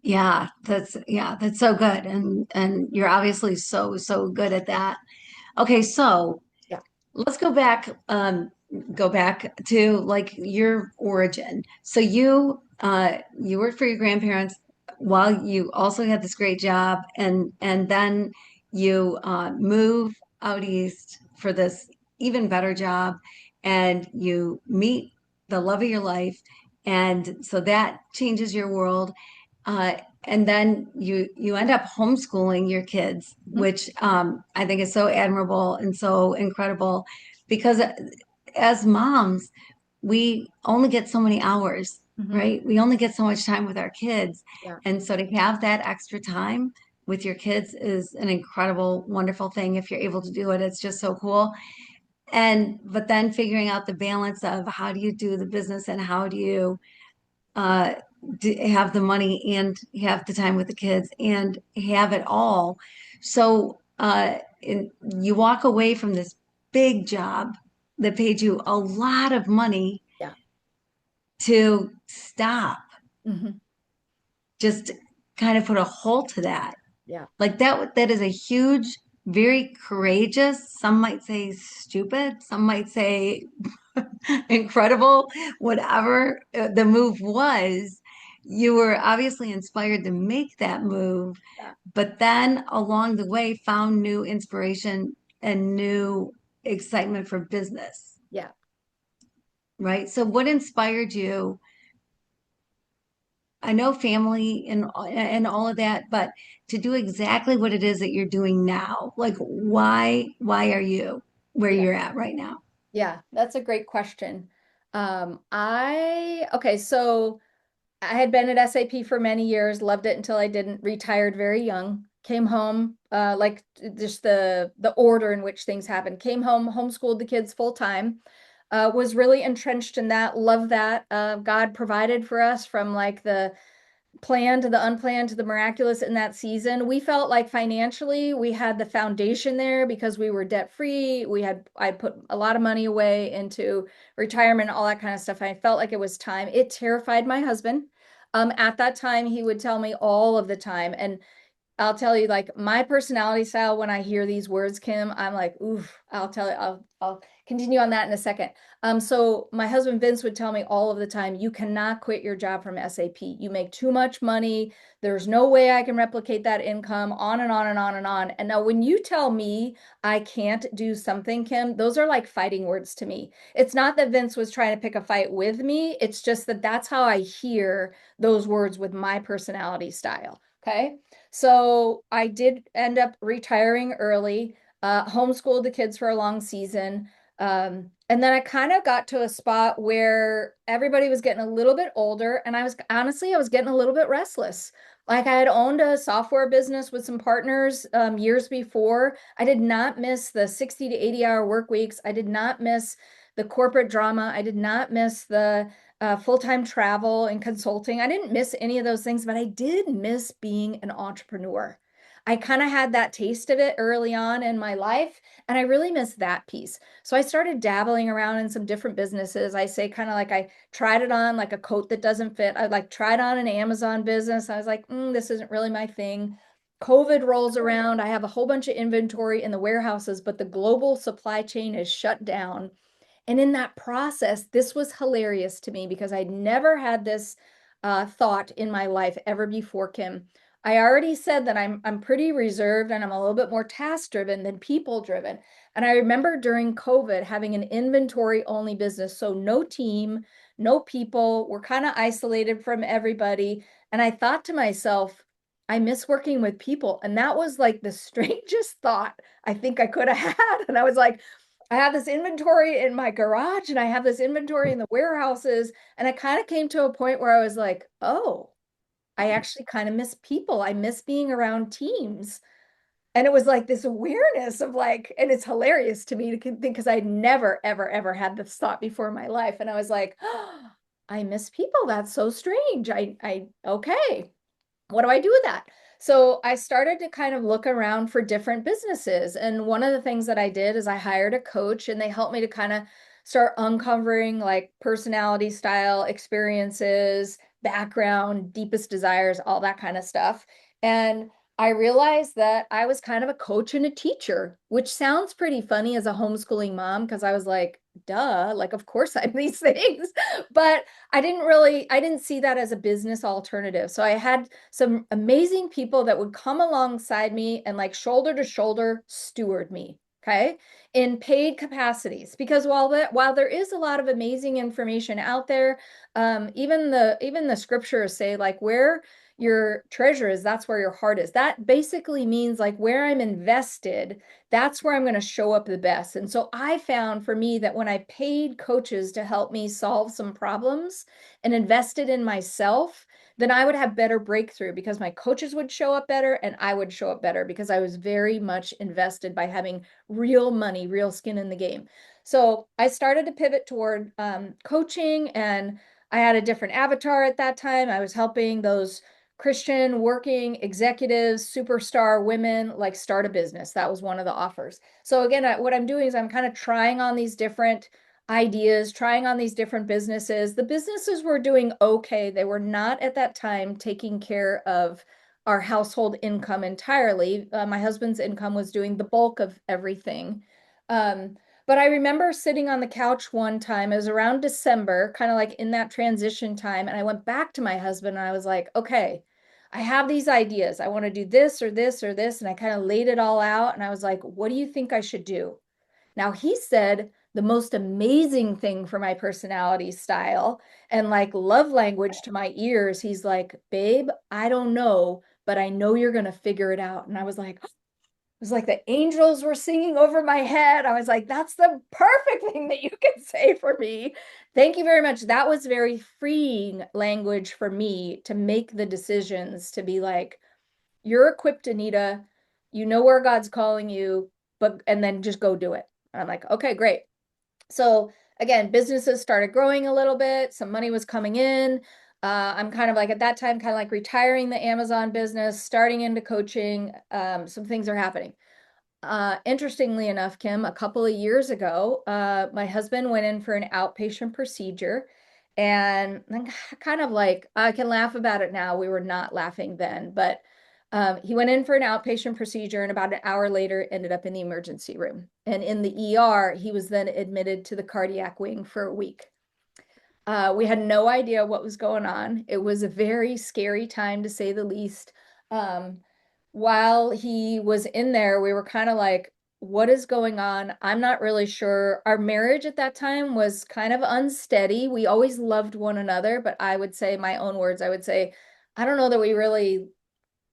That's so good. And you're obviously so good at that. Okay, so Yeah. let's go back to like your origin. So you worked for your grandparents while you also had this great job, and then you move out east for this even better job, and you meet the love of your life, and so that changes your world. And then you end up homeschooling your kids, Mhm. which I think is so admirable and so incredible, because as moms, we only get so many hours, Mhm. right? We only get so much time with our kids. Yeah. And so to have that extra time with your kids is an incredible, wonderful thing. If you're able to do it, it's just so cool. But then figuring out the balance of how do you do the business and how do you uh, have the money and have the time with the kids and have it all. So you walk away from this big job that paid you a lot of money Yeah. to stop, Hmm. just kind of put a halt to that. Yeah. Like that is a huge, very courageous, some might say stupid, some might say incredible, whatever the move was. You were obviously inspired to make that move, Yeah. but then along the way found new inspiration and new excitement for business, Yeah. right? So what inspired you? I know family and all of that, but to do exactly what it is that you're doing now, like why are you where Yeah. you're at right now? Yeah. That's a great question. Okay, so I had been at SAP for many years, loved it until I didn't, retired very young, came home, like just the order in which things happened. Came home, homeschooled the kids full time, was really entrenched in that, loved that. God provided for us from like the planned to the unplanned to the miraculous in that season. We felt like financially we had the foundation there because we were debt free. I put a lot of money away into retirement, all that kind of stuff. I felt like it was time. It terrified my husband. At that time, he would tell me all of the time. And I'll tell you, like my personality style, when I hear these words, Kim, I'm like, oof, I'll tell you, I'll continue on that in a second. So my husband Vince would tell me all of the time, you cannot quit your job from SAP. You make too much money. There's no way I can replicate that income, on and on and on and on. And now when you tell me I can't do something, Kim, those are like fighting words to me. It's not that Vince was trying to pick a fight with me. It's just that that's how I hear those words with my personality style. Okay. So I did end up retiring early, homeschooled the kids for a long season. And then I kind of got to a spot where everybody was getting a little bit older, and I was getting a little bit restless. Like I had owned a software business with some partners years before. I did not miss the 60 to 80-hour work weeks. I did not miss the corporate drama. I did not miss the full-time travel and consulting. I didn't miss any of those things, but I did miss being an entrepreneur. I kind of had that taste of it early on in my life, and I really missed that piece. So I started dabbling around in some different businesses. I say kind of like I tried it on like a coat that doesn't fit. I like tried on an Amazon business. I was like, this isn't really my thing. COVID rolls around. I have a whole bunch of inventory in the warehouses, but the global supply chain is shut down. And in that process, this was hilarious to me because I'd never had this thought in my life ever before, Kim. I already said that I'm pretty reserved and I'm a little bit more task driven than people driven. And I remember during COVID having an inventory only business, so no team, no people, we're kind of isolated from everybody. And I thought to myself, I miss working with people. And that was like the strangest thought I think I could have had. And I was like, I have this inventory in my garage and I have this inventory in the warehouses. And I kind of came to a point where I was like, oh, I actually kind of miss people. I miss being around teams. And it was like this awareness of like, and it's hilarious to me to think because I'd never, ever, ever had this thought before in my life. And I was like, oh, I miss people. That's so strange. Okay, what do I do with that? So I started to kind of look around for different businesses. And one of the things that I did is I hired a coach and they helped me to kind of start uncovering like personality style, experiences, background, deepest desires, all that kind of stuff. And I realized that I was kind of a coach and a teacher, which sounds pretty funny as a homeschooling mom because I was like, duh, like, of course I'm these things. But I didn't see that as a business alternative. So I had some amazing people that would come alongside me and like shoulder to shoulder steward me, okay, in paid capacities. Because while there is a lot of amazing information out there, even the scriptures say like where your treasure is, that's where your heart is. That basically means like where I'm invested, that's where I'm going to show up the best. And so I found for me that when I paid coaches to help me solve some problems and invested in myself, then I would have better breakthrough because my coaches would show up better and I would show up better because I was very much invested by having real money, real skin in the game. So I started to pivot toward coaching, and I had a different avatar at that time. I was helping those Christian working executives, superstar women, like start a business. That was one of the offers. So again, what I'm doing is I'm kind of trying on these different ideas, trying on these different businesses. The businesses were doing okay. They were not at that time taking care of our household income entirely. My husband's income was doing the bulk of everything. Um, but I remember sitting on the couch one time, it was around December, kind of like in that transition time. And I went back to my husband and I was like, okay, I have these ideas. I want to do this or this or this. And I kind of laid it all out. And I was like, what do you think I should do? Now, he said the most amazing thing for my personality style and like love language to my ears. He's like, babe, I don't know, but I know you're going to figure it out. And I was like, it was like the angels were singing over my head. I was like, that's the perfect thing that you can say for me. Thank you very much. That was very freeing language for me to make the decisions to be like, you're equipped, Anita. You know where God's calling you, but and then just go do it. And I'm like, okay, great. So again, businesses started growing a little bit. Some money was coming in. I'm kind of like at that time, kind of like retiring the Amazon business, starting into coaching. Some things are happening. Interestingly enough, Kim, a couple of years ago, my husband went in for an outpatient procedure. And then kind of like, I can laugh about it now. We were not laughing then, but he went in for an outpatient procedure and about an hour later ended up in the emergency room. And in the ER, he was then admitted to the cardiac wing for a week. We had no idea what was going on. It was a very scary time to say the least. Um, while he was in there, we were kind of like, what is going on? I'm not really sure. Our marriage at that time was kind of unsteady. We always loved one another, but I would say, my own words, I would say, I don't know that we really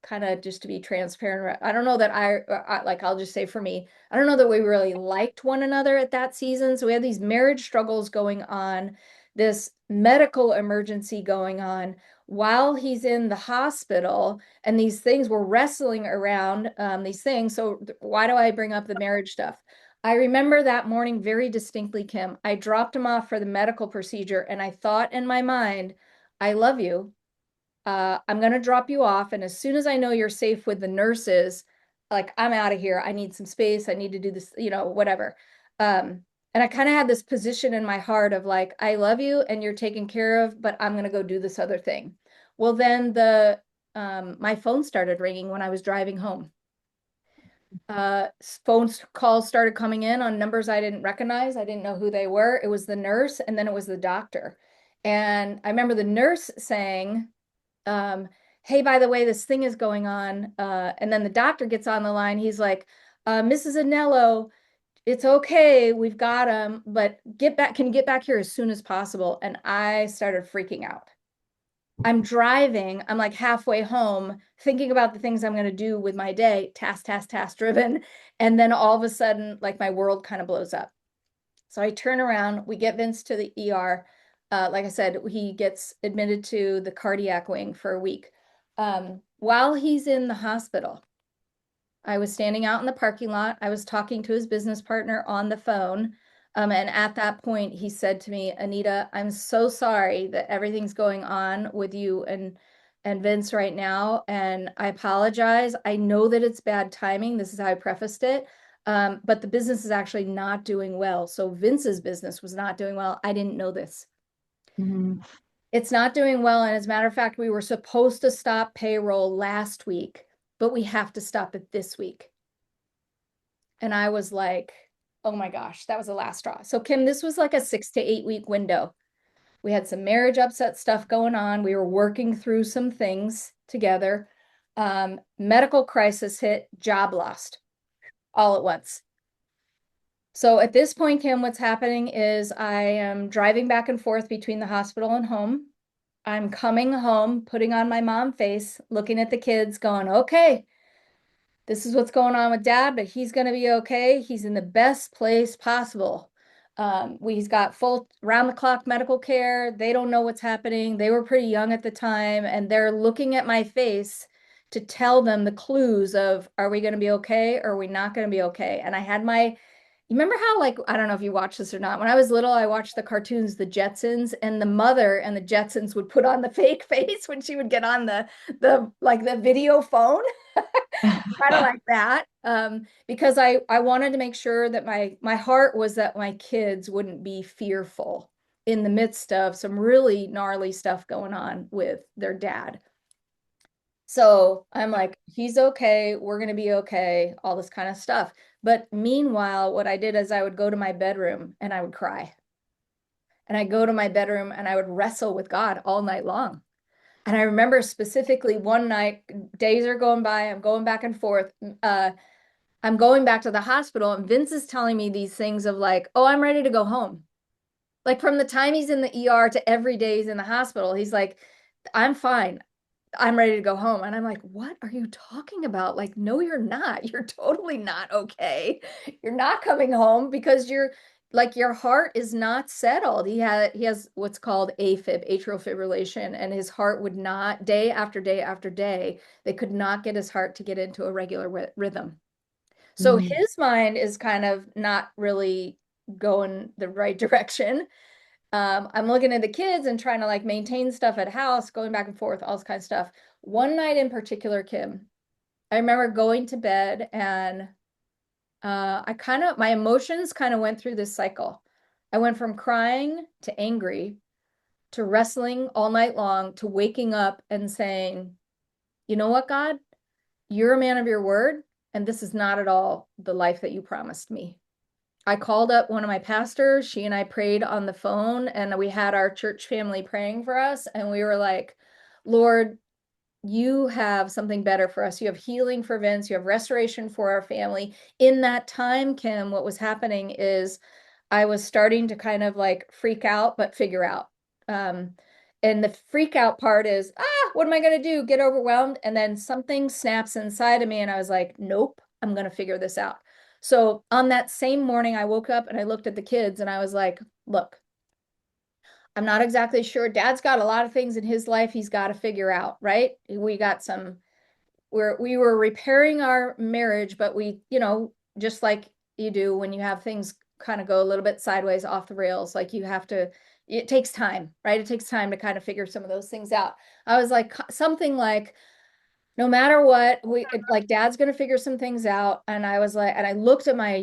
kind of, just to be transparent, I don't know that like, I'll just say for me, I don't know that we really liked one another at that season. So we had these marriage struggles going on, this medical emergency going on while he's in the hospital, and these things were wrestling around, these things. So why do I bring up the marriage stuff? I remember that morning very distinctly, Kim. I dropped him off for the medical procedure and I thought in my mind, I love you. I'm going to drop you off. And as soon as I know you're safe with the nurses, like, I'm out of here. I need some space. I need to do this, whatever. And I kind of had this position in my heart of like, I love you and you're taken care of, but I'm going to go do this other thing. Well, then my phone started ringing when I was driving home. Phone calls started coming in on numbers I didn't recognize. I didn't know who they were. It was the nurse and then it was the doctor. And I remember the nurse saying, hey, by the way, this thing is going on. And then the doctor gets on the line. He's like, Mrs. Anello, it's okay. We've got him, but can you get back here as soon as possible? And I started freaking out. I'm driving, I'm like halfway home, thinking about the things I'm going to do with my day, task driven. And then all of a sudden, like, my world kind of blows up. So I turn around, we get Vince to the ER. Like I said, he gets admitted to the cardiac wing for a week. While he's in the hospital, I was standing out in the parking lot. I was talking to his business partner on the phone. And at that point, he said to me, Anita, I'm so sorry that everything's going on with you and Vince right now. And I apologize. I know that it's bad timing. This is how I prefaced it. But the business is actually not doing well. So Vince's business was not doing well. I didn't know this. Mhm. It's not doing well. And as a matter of fact, we were supposed to stop payroll last week, but we have to stop it this week. And I was like, oh my gosh, that was the last straw. So Kim, this was like a 6 to 8 week window. We had some marriage upset stuff going on. We were working through some things together. Medical crisis hit, job lost all at once. So at this point, Kim, what's happening is I am driving back and forth between the hospital and home. I'm coming home, putting on my mom face, looking at the kids, going, okay, this is what's going on with dad, but he's going to be okay. He's in the best place possible. He's got full round the clock medical care. They don't know what's happening. They were pretty young at the time, and they're looking at my face to tell them the clues of, are we going to be okay or are we not going to be okay? And I had my You remember how, like, I don't know if you watched this or not. When I was little, I watched the cartoons, The Jetsons, and the mother and the Jetsons would put on the fake face when she would get on the video phone, kind of like that. Because I wanted to make sure that my heart was that my kids wouldn't be fearful in the midst of some really gnarly stuff going on with their dad. So I'm like, he's okay. We're going to be okay, all this kind of stuff. But meanwhile, what I did is I would go to my bedroom and I would cry. And I go to my bedroom and I would wrestle with God all night long. And I remember specifically one night, days are going by, I'm going back and forth. I'm going back to the hospital, and Vince is telling me these things of like, oh, I'm ready to go home. Like from the time he's in the ER to every day he's in the hospital, he's like, I'm fine. I'm ready to go home. And I'm like, what are you talking about? Like, no, you're not. You're totally not okay. You're not coming home because you're like your heart is not settled. He has what's called AFib, atrial fibrillation, and his heart would not, day after day after day, they could not get his heart to get into a regular rhythm. So Mm. his mind is kind of not really going the right direction. I'm looking at the kids and trying to like maintain stuff at house, going back and forth, all this kind of stuff. One night in particular, Kim, I remember going to bed and my emotions kind of went through this cycle. I went from crying to angry to wrestling all night long to waking up and saying, you know what, God, you're a man of your word, and this is not at all the life that you promised me. I called up one of my pastors. She and I prayed on the phone, and we had our church family praying for us. And we were like, Lord, you have something better for us. You have healing for Vince. You have restoration for our family. In that time, Kim, what was happening is I was starting to kind of like freak out, but figure out. Um, and the freak out part is, what am I going to do? Get overwhelmed. And then something snaps inside of me. And I was like, nope, I'm going to figure this out. So on that same morning, I woke up and I looked at the kids and I was like, look, I'm not exactly sure. Dad's got a lot of things in his life he's got to figure out, right? We were repairing our marriage, but just like you do when you have things kind of go a little bit sideways off the rails, like it takes time, right? It takes time to kind of figure some of those things out. I was like, something like, no matter what, like dad's going to figure some things out. And I was like, and I looked at my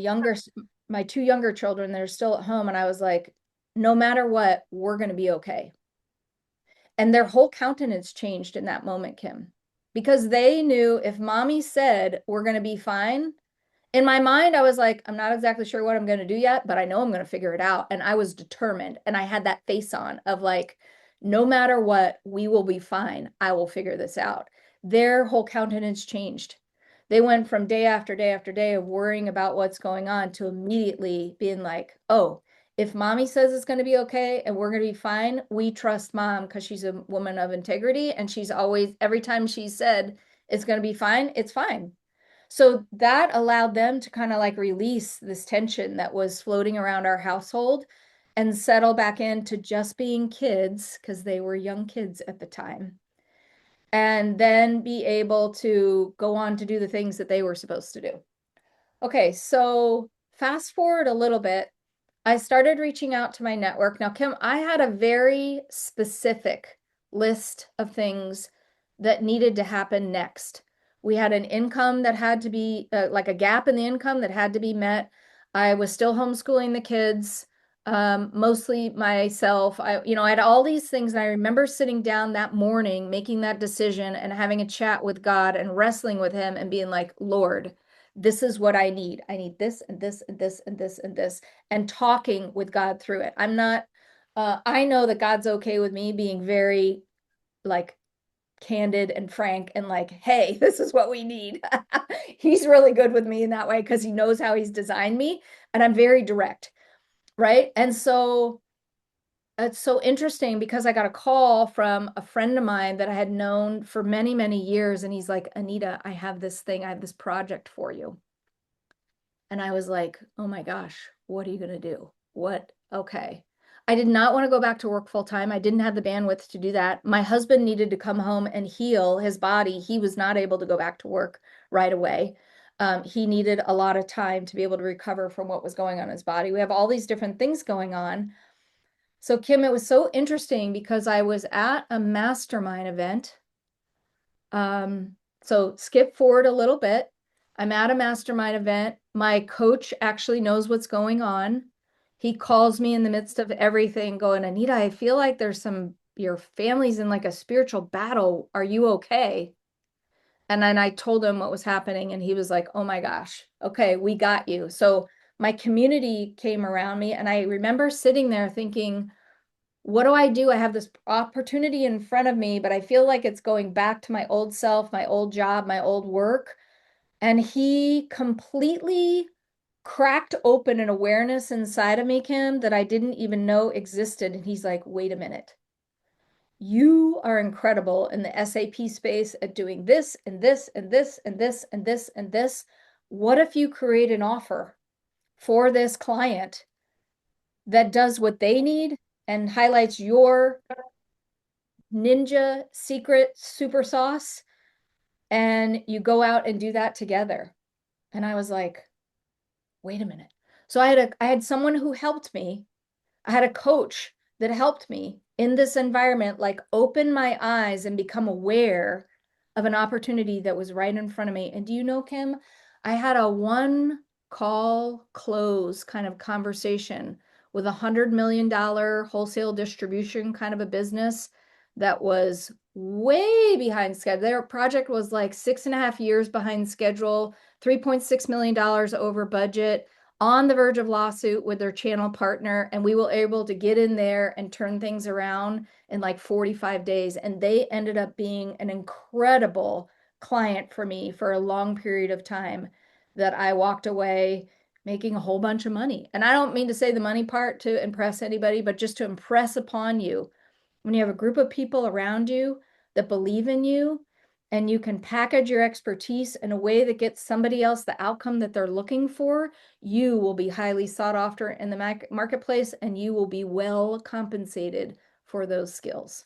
two younger children that are still at home. And I was like, no matter what, we're going to be okay. And their whole countenance changed in that moment, Kim, because they knew if mommy said we're going to be fine. In my mind, I was like, I'm not exactly sure what I'm going to do yet, but I know I'm going to figure it out. And I was determined. And I had that face on of like, no matter what, we will be fine. I will figure this out. Their whole countenance changed. They went from day after day after day of worrying about what's going on to immediately being like, oh, if mommy says it's going to be okay and we're going to be fine, we trust mom because she's a woman of integrity. And she's always, every time she said it's going to be fine, it's fine. So that allowed them to kind of like release this tension that was floating around our household and settle back into just being kids because they were young kids at the time. And then be able to go on to do the things that they were supposed to do. Okay, so fast forward a little bit. I started reaching out to my network. Now, Kim, I had a very specific list of things that needed to happen next. We had an income that had to be like a gap in the income that had to be met. I was still homeschooling the kids, mostly myself. I had all these things. And I remember sitting down that morning, making that decision and having a chat with God and wrestling with him and being like, Lord, this is what I need. I need this and this and this and this and this, and talking with God through it. I know that God's okay with me being very like candid and frank and like, hey, this is what we need. He's really good with me in that way because he knows how he's designed me. And I'm very direct. Right. And so it's so interesting because I got a call from a friend of mine that I had known for many, many years. And he's like, Anita, I have this project for you. And I was like, oh my gosh, what are you going to do? What? Okay. I did not want to go back to work full time. I didn't have the bandwidth to do that. My husband needed to come home and heal his body. He was not able to go back to work right away. He needed a lot of time to be able to recover from what was going on in his body. We have all these different things going on. So Kim, it was so interesting because I was at a mastermind event. So skip forward a little bit. I'm at a mastermind event. My coach actually knows what's going on. He calls me in the midst of everything going, Anita, I feel like your family's in like a spiritual battle. Are you okay? And then I told him what was happening, and he was like, oh my gosh, okay, we got you. So my community came around me, and I remember sitting there thinking, what do I do? I have this opportunity in front of me, but I feel like it's going back to my old self, my old job, my old work. And he completely cracked open an awareness inside of me, Kim, that I didn't even know existed. And he's like, wait a minute. You are incredible in the SAP space at doing this and this and this and this and this and this. What if you create an offer for this client that does what they need and highlights your ninja secret super sauce, and you go out and do that together? And I was like, wait a minute. So I had someone who helped me. I had a coach that helped me in this environment, like open my eyes and become aware of an opportunity that was right in front of me. And do you know, Kim, I had a one call close kind of conversation with $100 million wholesale distribution kind of a business that was way behind schedule. Their project was like 6.5 years behind schedule, $3.6 million over budget, on the verge of lawsuit with their channel partner, and we were able to get in there and turn things around in like 45 days. And they ended up being an incredible client for me for a long period of time, that I walked away making a whole bunch of money. And I don't mean to say the money part to impress anybody, but just to impress upon you, when you have a group of people around you that believe in you, and you can package your expertise in a way that gets somebody else the outcome that they're looking for, you will be highly sought after in the marketplace, and you will be well compensated for those skills.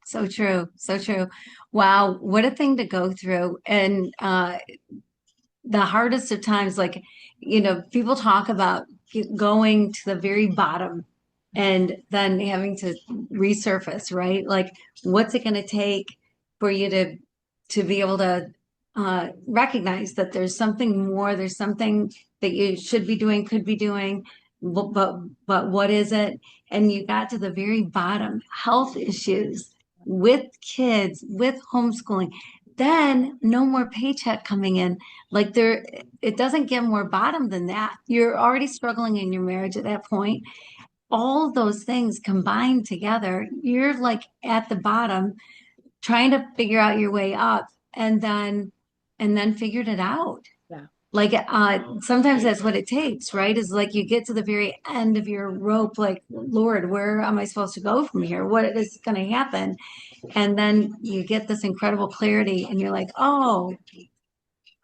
So true. So true. Wow. What a thing to go through. And the hardest of times, like, people talk about going to the very bottom and then having to resurface, right? Like, what's it going to take for you to be able to recognize that there's something more, there's something that you should be doing, could be doing, but what is it? And you got to the very bottom, health issues with kids, with homeschooling. Then no more paycheck coming in. Like, it doesn't get more bottom than that. You're already struggling in your marriage at that point. All those things combined together, you're like at the bottom trying to figure out your way up, and then figured it out. Yeah. Like, sometimes that's what it takes, right? Is like you get to the very end of your rope, like, Lord, where am I supposed to go from here? What is going to happen? And then you get this incredible clarity, and you're like, oh,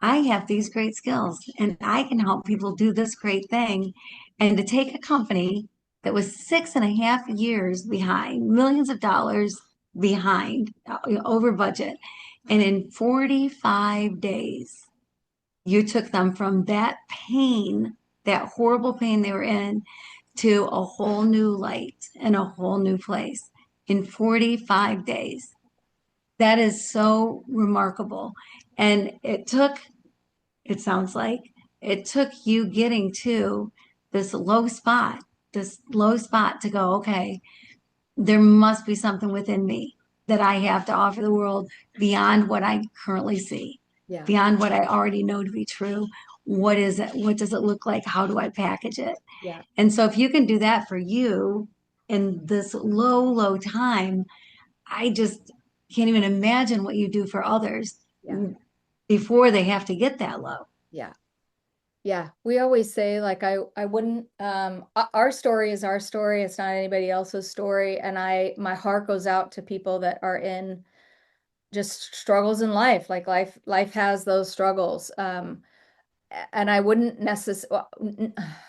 I have these great skills and I can help people do this great thing. And to take a company that was 6.5 years behind, millions of dollars behind, over budget, and in 45 days, you took them from that pain, that horrible pain they were in, to a whole new light and a whole new place in 45 days. That is so remarkable. And it sounds like it took you getting to this low spot to go, okay, there must be something within me that I have to offer the world beyond what I currently see, Yeah. beyond what I already know to be true. What is it? What does it look like? How do I package it? Yeah. And so if you can do that for you in this low, low time, I just can't even imagine what you do for others Yeah. before they have to get that low. Yeah. Yeah. We always say, like, I wouldn't, our story is our story. It's not anybody else's story. And my heart goes out to people that are in just struggles in life. Like, life has those struggles. And I wouldn't necessarily,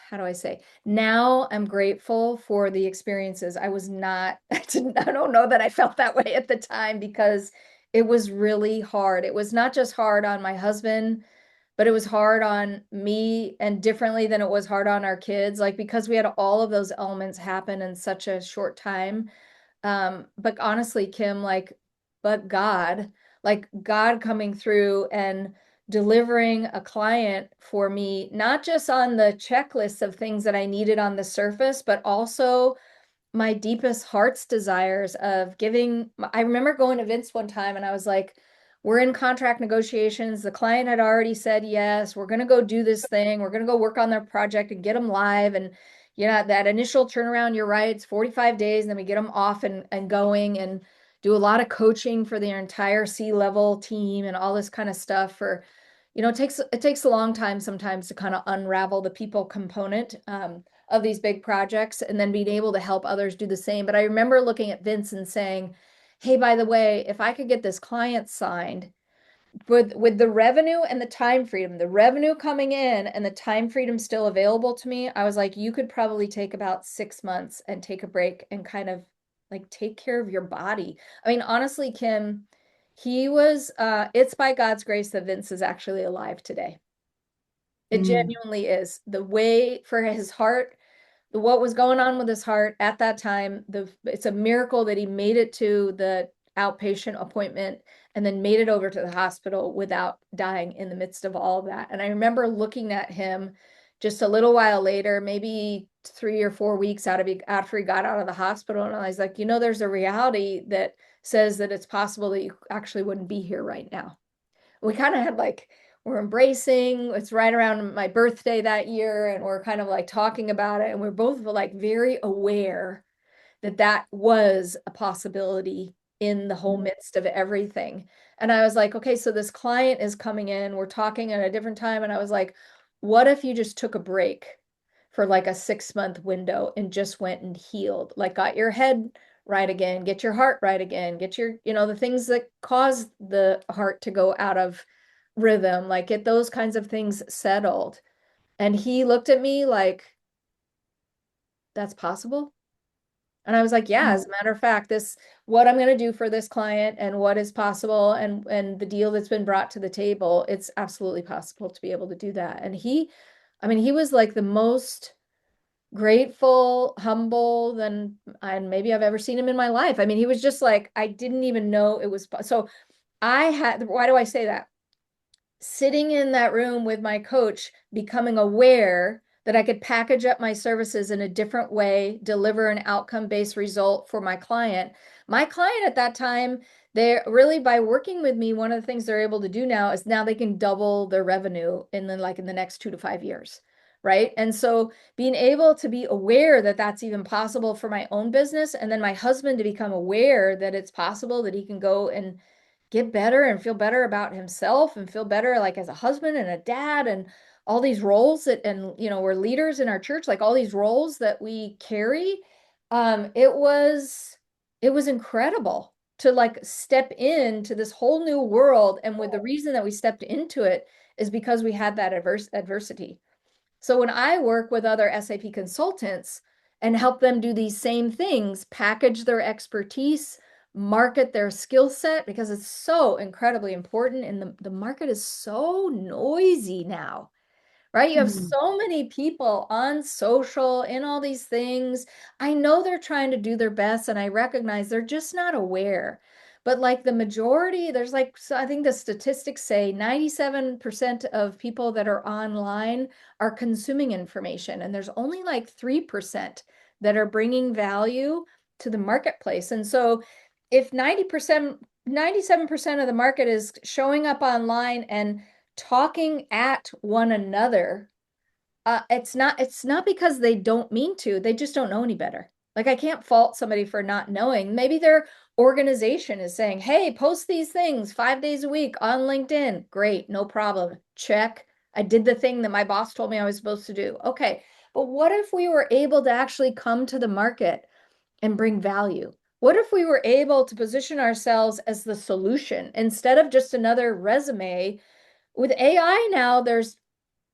how do I say? Now I'm grateful for the experiences. I was not, I don't know that I felt that way at the time, because it was really hard. It was not just hard on my husband, but it was hard on me and differently than it was hard on our kids, like because we had all of those elements happen in such a short time. But honestly, Kim, but God, like God coming through and delivering a client for me, not just on the checklist of things that I needed on the surface, but also my deepest heart's desires of giving. I remember going to Vince one time and I was like, we're in contract negotiations. The client had already said yes. We're going to go do this thing. We're going to go work on their project and get them live. And that initial turnaround, you're right, it's 45 days. And then we get them off and going and do a lot of coaching for the entire C-level team and all this kind of stuff for, it takes a long time sometimes to kind of unravel the people component. Of these big projects and then being able to help others do the same. But I remember looking at Vince and saying, hey, by the way, if I could get this client signed with the revenue and the time freedom, the revenue coming in and the time freedom still available to me, I was like, you could probably take about 6 months and take a break and kind of like take care of your body. I mean, honestly, Kim, it's by God's grace that Vince is actually alive today. It Mm, genuinely is. The way for his heart, what was going on with his heart at that time, it's a miracle that he made it to the outpatient appointment and then made it over to the hospital without dying in the midst of all of that. And I remember looking at him just a little while later, maybe 3 or 4 weeks after he got out of the hospital, and I was like, there's a reality that says that it's possible that you actually wouldn't be here right now. We kind of had like, we're embracing, it's right around my birthday that year, and we're kind of like talking about it, and we're both like very aware that that was a possibility in the whole midst of everything. And I was like, okay, so this client is coming in, we're talking at a different time, and I was like, what if you just took a break for like a 6 month window and just went and healed, like got your head right again, get your heart right again, get your, the things that cause the heart to go out of rhythm, like get those kinds of things settled. And he looked at me like, that's possible. And I was like, yeah, mm, as a matter of fact, this what I'm going to do for this client and what is possible and the deal that's been brought to the table, it's absolutely possible to be able to do that. And I mean, he was like the most grateful, humble than and maybe I've ever seen him in my life. I mean, he was just like, I didn't even know it was so why do I say that? Sitting in that room with my coach, becoming aware that I could package up my services in a different way, deliver an outcome-based result for my client. My client at that time, they're really by working with me, one of the things they're able to do now is now they can double their revenue in the next 2 to 5 years. Right. And so being able to be aware that that's even possible for my own business, and then my husband to become aware that it's possible that he can go and get better and feel better about himself and feel better like as a husband and a dad and all these roles that and we're leaders in our church, like all these roles that we carry. It was incredible to like step into this whole new world, and with the reason that we stepped into it is because we had that adversity. So when I work with other SAP consultants and help them do these same things, package their expertise, market their skill set, because it's so incredibly important, and the market is so noisy now, right? You have mm. so many people on social, in all these things. I know they're trying to do their best, and I recognize they're just not aware. But like the majority, there's like, so I think the statistics say 97% of people that are online are consuming information, and there's only like 3% that are bringing value to the marketplace. And so if 97% of the market is showing up online and talking at one another, it's not because they don't mean to, they just don't know any better. Like I can't fault somebody for not knowing. Maybe their organization is saying, hey, post these things 5 days a week on LinkedIn. Great, no problem. Check. I did the thing that my boss told me I was supposed to do. Okay, but what if we were able to actually come to the market and bring value? What if we were able to position ourselves as the solution instead of just another resume? With AI now,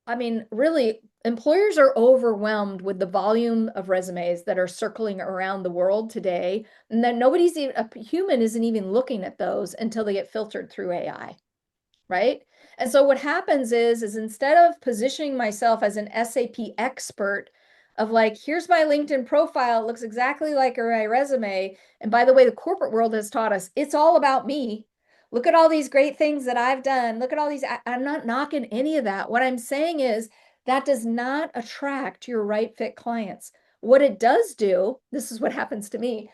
I mean, really, employers are overwhelmed with the volume of resumes that are circling around the world today, and that a human isn't even looking at those until they get filtered through AI, right? And so what happens is instead of positioning myself as an SAP expert of like, here's my LinkedIn profile, it looks exactly like my resume. And by the way, the corporate world has taught us it's all about me. Look at all these great things that I've done. Look at all these. I'm not knocking any of that. What I'm saying is that does not attract your right fit clients. What it does do, this is what happens to me.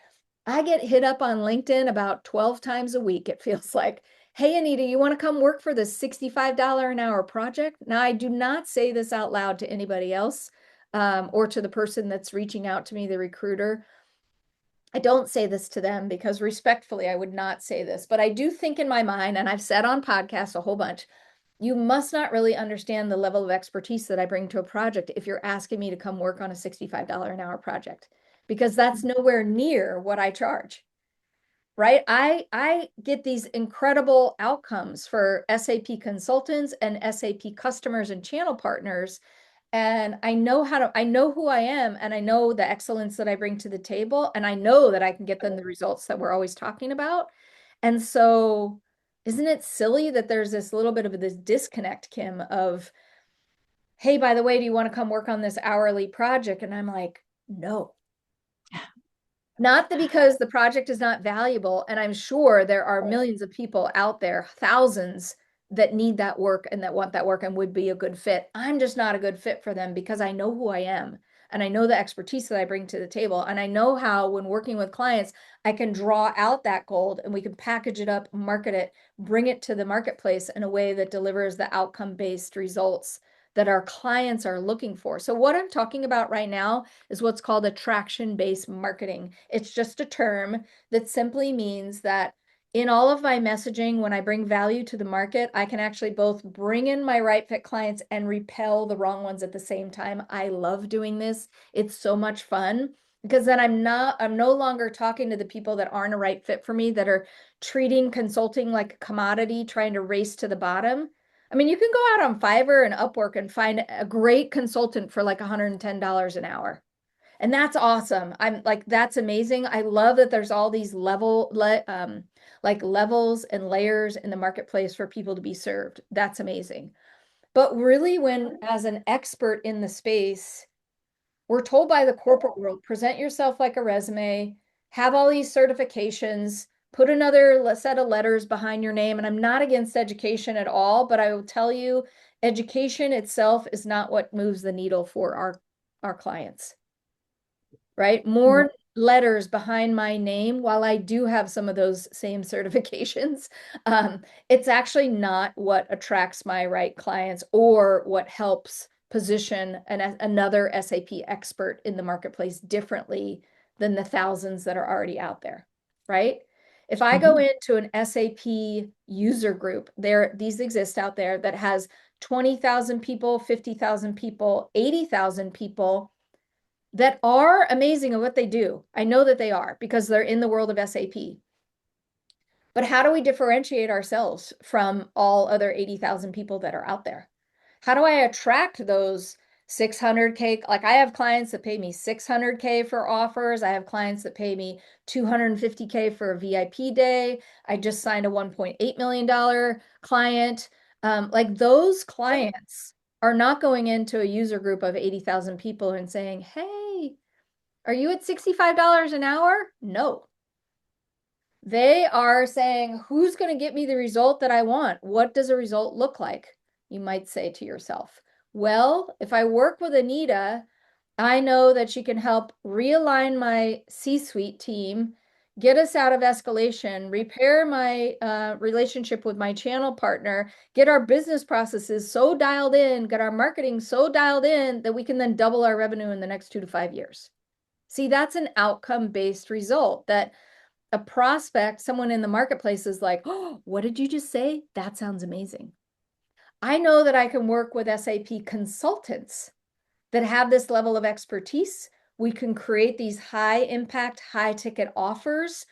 I get hit up on LinkedIn about 12 times a week, it feels like. Hey, Anita, you want to come work for this $65 an hour project? Now, I do not say this out loud to anybody else or to the person that's reaching out to me, the recruiter. I don't say this to them because respectfully, I would not say this, but I do think in my mind, and I've said on podcasts a whole bunch, you must not really understand the level of expertise that I bring to a project if you're asking me to come work on a $65 an hour project, because that's nowhere near what I charge, right? I get these incredible outcomes for SAP consultants and SAP customers and channel partners. And I know who I am, and I know the excellence that I bring to the table, and I know that I can get them the results that we're always talking about. And so, isn't it silly that there's this little bit of this disconnect, Kim, of, hey, by the way, do you want to come work on this hourly project? And I'm like, no. Not that because the project is not valuable, and I'm sure there are millions of people out there, thousands, that need that work and that want that work and would be a good fit. I'm just not a good fit for them because I know who I am and I know the expertise that I bring to the table. And I know how, when working with clients, I can draw out that gold and we can package it up, market it, bring it to the marketplace in a way that delivers the outcome-based results that our clients are looking for. So what I'm talking about right now is what's called attraction-based marketing. It's just a term that simply means that in all of my messaging, when I bring value to the market, I can actually both bring in my right fit clients and repel the wrong ones at the same time. I love doing this. It's so much fun because then I'm no longer talking to the people that aren't a right fit for me, that are treating consulting like a commodity, trying to race to the bottom. I mean, you can go out on Fiverr and Upwork and find a great consultant for like $110 an hour. And that's awesome. I'm like, that's amazing. I love that there's all these like levels and layers in the marketplace for people to be served. That's amazing. But really, when as an expert in the space, we're told by the corporate world, present yourself like a resume, have all these certifications, put another set of letters behind your name. And I'm not against education at all, but I will tell you, education itself is not what moves the needle for our clients, right? More letters behind my name, while I do have some of those same certifications, it's actually not what attracts my right clients or what helps position another SAP expert in the marketplace differently than the thousands that are already out there, right? If I go into an SAP user group, these exist out there, that has 20,000 people, 50,000 people, 80,000 people that are amazing at what they do. I know that they are because they're in the world of SAP. But how do we differentiate ourselves from all other 80,000 people that are out there? How do I attract those 600K? Like, I have clients that pay me 600K for offers. I have clients that pay me 250K for a VIP day. I just signed a $1.8 million client. Like, those clients are not going into a user group of 80,000 people and saying, hey, are you at $65 an hour? No. They are saying, who's going to get me the result that I want? What does a result look like? You might say to yourself, well, if I work with Anita, I know that she can help realign my C-suite team, get us out of escalation, repair my relationship with my channel partner, get our business processes so dialed in, get our marketing so dialed in that we can then double our revenue in the next 2 to 5 years. See, that's an outcome-based result that a prospect, someone in the marketplace, is like, oh, what did you just say? That sounds amazing. I know that I can work with SAP consultants that have this level of expertise. We can create these high impact, high ticket offers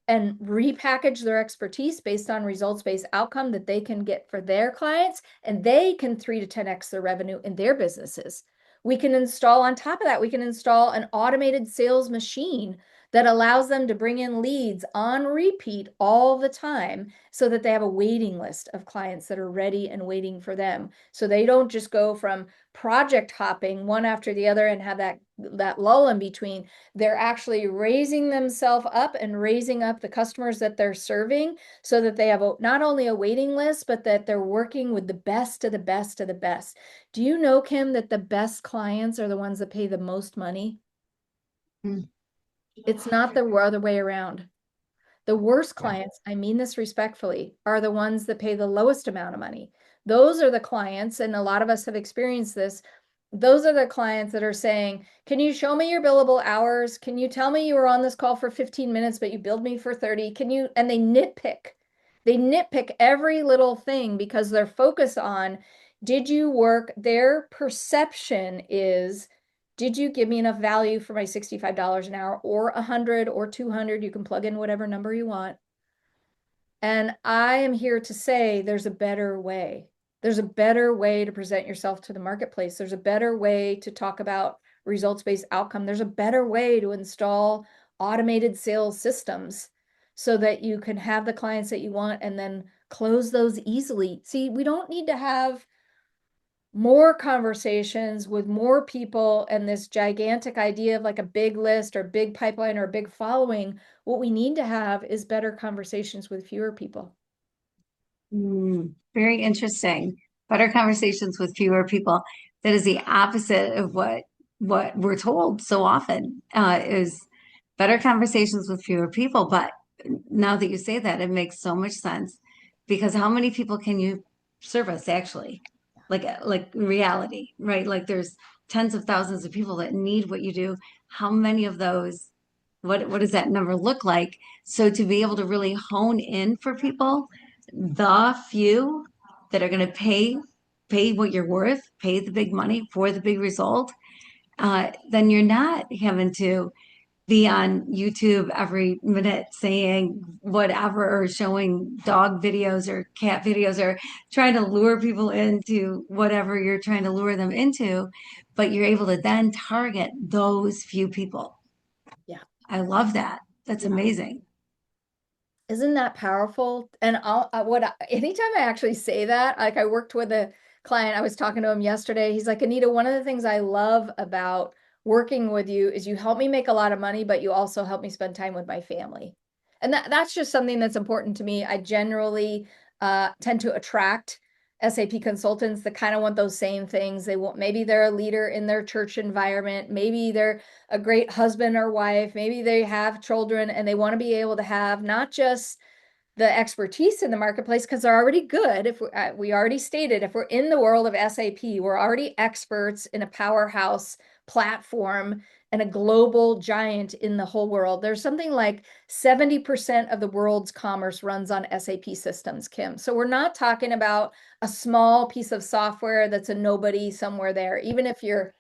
and repackage their expertise based on results-based outcome that they can get for their clients, and they can 3 to 10x their revenue in their businesses. We can install, on top of that, we can install an automated sales machine that allows them to bring in leads on repeat all the time so that they have a waiting list of clients that are ready and waiting for them. So they don't just go from project hopping one after the other and have that lull in between. They're actually raising themselves up and raising up the customers that they're serving so that they have not only a waiting list, but that they're working with the best of the best of the best. Do you know, Kim, that the best clients are the ones that pay the most money? Mm. It's not the other way around. The worst clients, I mean this respectfully, are the ones that pay the lowest amount of money. Those are the clients, and a lot of us have experienced this. Those are the clients that are saying, can you show me your billable hours? Can you tell me you were on this call for 15 minutes, but you billed me for 30? Can you? And they nitpick. They nitpick every little thing because they're focused on, did you work? Their perception is, did you give me enough value for my $65 an hour or 100 or 200? You can plug in whatever number you want. And I am here to say there's a better way. There's a better way to present yourself to the marketplace. There's a better way to talk about results-based outcome. There's a better way to install automated sales systems so that you can have the clients that you want and then close those easily. See, we don't need to have more conversations with more people and this gigantic idea of like a big list or big pipeline or a big following. What we need to have is better conversations with fewer people. Very interesting. Better conversations with fewer people. That is the opposite of what we're told so often, is better conversations with fewer people. But now that you say that, it makes so much sense because how many people can you service actually? Like reality, right? Like there's tens of thousands of people that need what you do. How many of those, what does that number look like? So to be able to really hone in for people, the few that are going to pay what you're worth, pay the big money for the big result, then you're not having to be on YouTube every minute saying whatever or showing dog videos or cat videos or trying to lure people into whatever you're trying to lure them into, but you're able to then target those few people. Yeah. I love that. That's Yeah. amazing. Isn't that powerful? And anytime I actually say that, like I worked with a client, I was talking to him yesterday. He's like, Anita, one of the things I love about working with you is you help me make a lot of money, but you also help me spend time with my family. And that's just something that's important to me. I generally tend to attract SAP consultants that kind of want those same things. They want, maybe they're a leader in their church environment, maybe they're a great husband or wife, maybe they have children and they want to be able to have not just the expertise in the marketplace because they're already good. If we already stated, if we're in the world of SAP, we're already experts in a powerhouse platform and a global giant in the whole world. There's something like 70% of the world's commerce runs on SAP systems, Kim. So we're not talking about a small piece of software that's a nobody somewhere there. Even if you're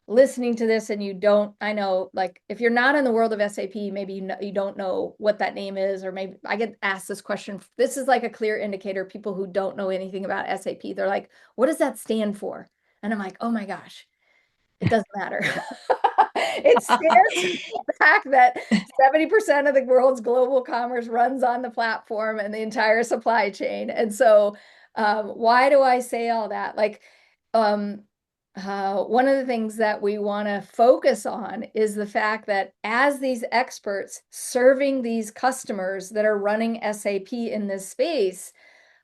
listening to this and you don't, I know, like if you're not in the world of SAP, maybe you don't know what that name is, or maybe I get asked this question. This is like a clear indicator. People who don't know anything about SAP, they're like, what does that stand for? And I'm like, oh my gosh, it doesn't matter. It stands for the fact that 70% of the world's global commerce runs on the platform and the entire supply chain. And so, why do I say all that? Like, um, one of the things that we want to focus on is the fact that as these experts serving these customers that are running SAP in this space,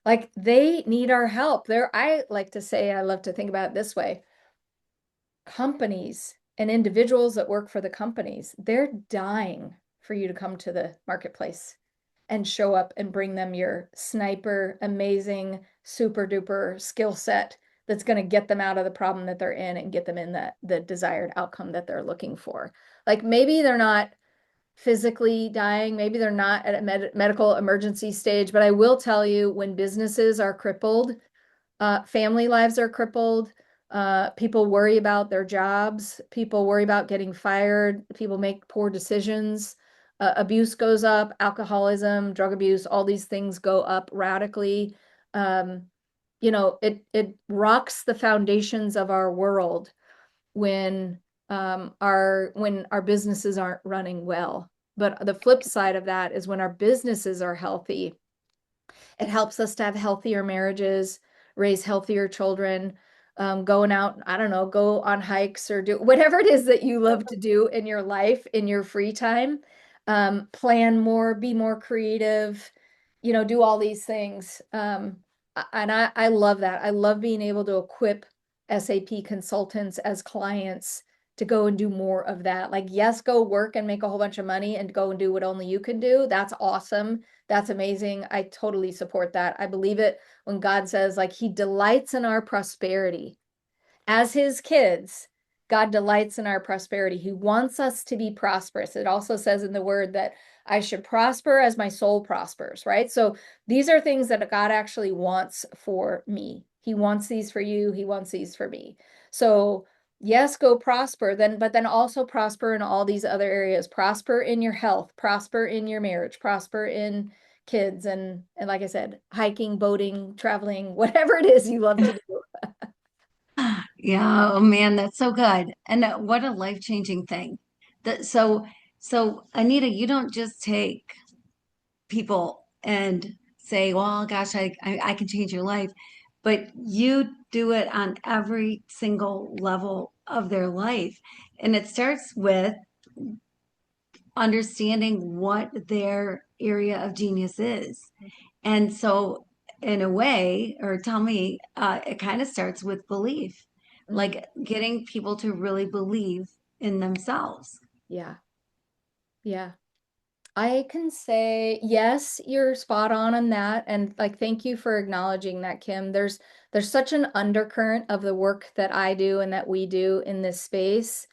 like they need our help. I like to say, I love to think about it this way. Companies and individuals that work for the companies, they're dying for you to come to the marketplace and show up and bring them your sniper, amazing, super duper skill set that's going to get them out of the problem that they're in and get them in the desired outcome that they're looking for. Like maybe they're not physically dying, maybe they're not at a medical emergency stage, but I will tell you when businesses are crippled, family lives are crippled. People worry about their jobs. People worry about getting fired. People make poor decisions. Abuse goes up, alcoholism, drug abuse, all these things go up radically. Um, it rocks the foundations of our world when our businesses aren't running well. But the flip side of that is when our businesses are healthy, it helps us to have healthier marriages, raise healthier children, going out, I don't know, go on hikes or do whatever it is that you love to do in your life, in your free time. Plan more, be more creative, do all these things. And I love that. I love being able to equip SAP consultants as clients to go and do more of that. Like, yes, go work and make a whole bunch of money and go and do what only you can do. That's awesome. That's amazing. I totally support that. I believe it when God says, like, He delights in our prosperity. As His kids, God delights in our prosperity. He wants us to be prosperous. It also says in the word that I should prosper as my soul prospers, right? So these are things that God actually wants for me. He wants these for you. He wants these for me. So yes, go prosper then, but then also prosper in all these other areas. Prosper in your health, prosper in your marriage, prosper in kids, and like I said, hiking, boating, traveling, whatever it is you love to do. Yeah, oh man, that's so good. And what a life-changing thing. That so Anita, you don't just take people and say, well, gosh, I can change your life, but you do it on every single level of their life. And it starts with understanding what their area of genius is. And so, in a way, or tell me, it kind of starts with belief, Mm, like getting people to really believe in themselves. yeah, yeah. I can say yes, you're spot on that. And like thank you for acknowledging that, Kim. There's such an undercurrent of the work that I do and that we do in this space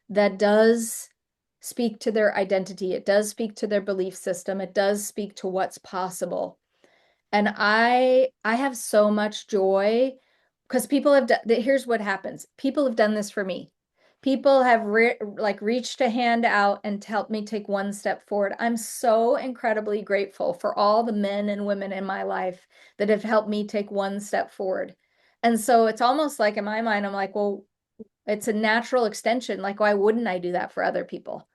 that does speak to their identity. It does speak to their belief system. It does speak to what's possible. And I have so much joy because people have done, here's what happens. People have done this for me. People have like reached a hand out and helped me take one step forward. I'm so incredibly grateful for all the men and women in my life that have helped me take one step forward. And so it's almost like in my mind, I'm like, well, it's a natural extension. Like, why wouldn't I do that for other people?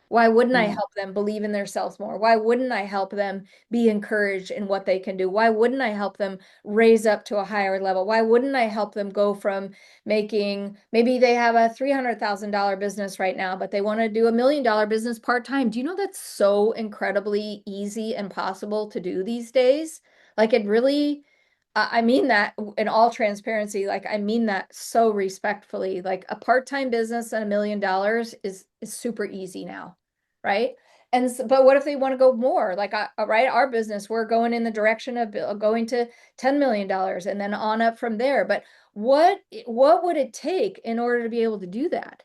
Why wouldn't I Mm, help them believe in themselves more? Why wouldn't I help them be encouraged in what they can do? Why wouldn't I help them raise up to a higher level? Why wouldn't I help them go from making, maybe they have a $300,000 business right now, but they want to do $1 million business part-time. Do you know that's so incredibly easy and possible to do these days? Like it really, I mean that in all transparency, like I mean that so respectfully. Like a part-time business and $1 million is super easy now, right? And but what if they want to go more? Like, right, our business, we're going in the direction of going to $10 million and then on up from there. But what would it take in order to be able to do that?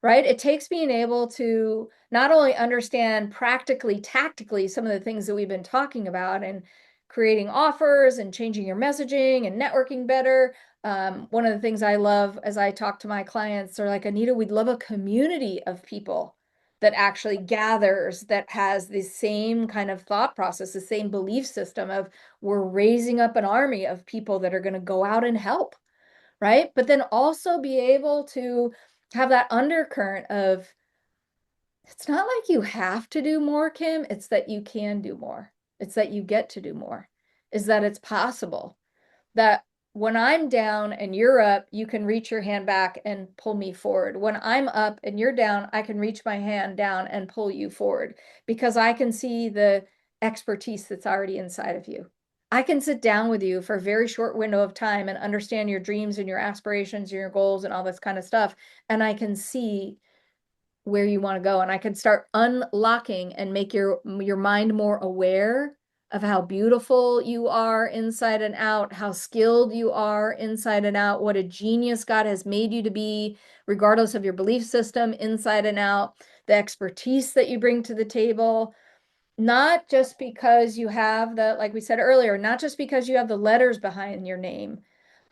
Right? It takes being able to not only understand practically, tactically some of the things that we've been talking about and creating offers and changing your messaging and networking better. One of the things I love as I talk to my clients are like, Anita, we'd love a community of people that actually gathers that has the same kind of thought process, the same belief system of we're raising up an army of people that are going to go out and help, right? But then also be able to have that undercurrent of it's not like you have to do more, Kim. It's that you can do more. It's that you get to do more. Is that it's possible that when I'm down and you're up, you can reach your hand back and pull me forward. When I'm up and you're down, I can reach my hand down and pull you forward because I can see the expertise that's already inside of you. I can sit down with you for a very short window of time and understand your dreams and your aspirations and your goals and all this kind of stuff. And I can see where you want to go, and I can start unlocking and make your mind more aware of how beautiful you are inside and out, how skilled you are inside and out, what a genius God has made you to be, regardless of your belief system, inside and out, the expertise that you bring to the table, not just because you have the, like we said earlier, not just because you have the letters behind your name,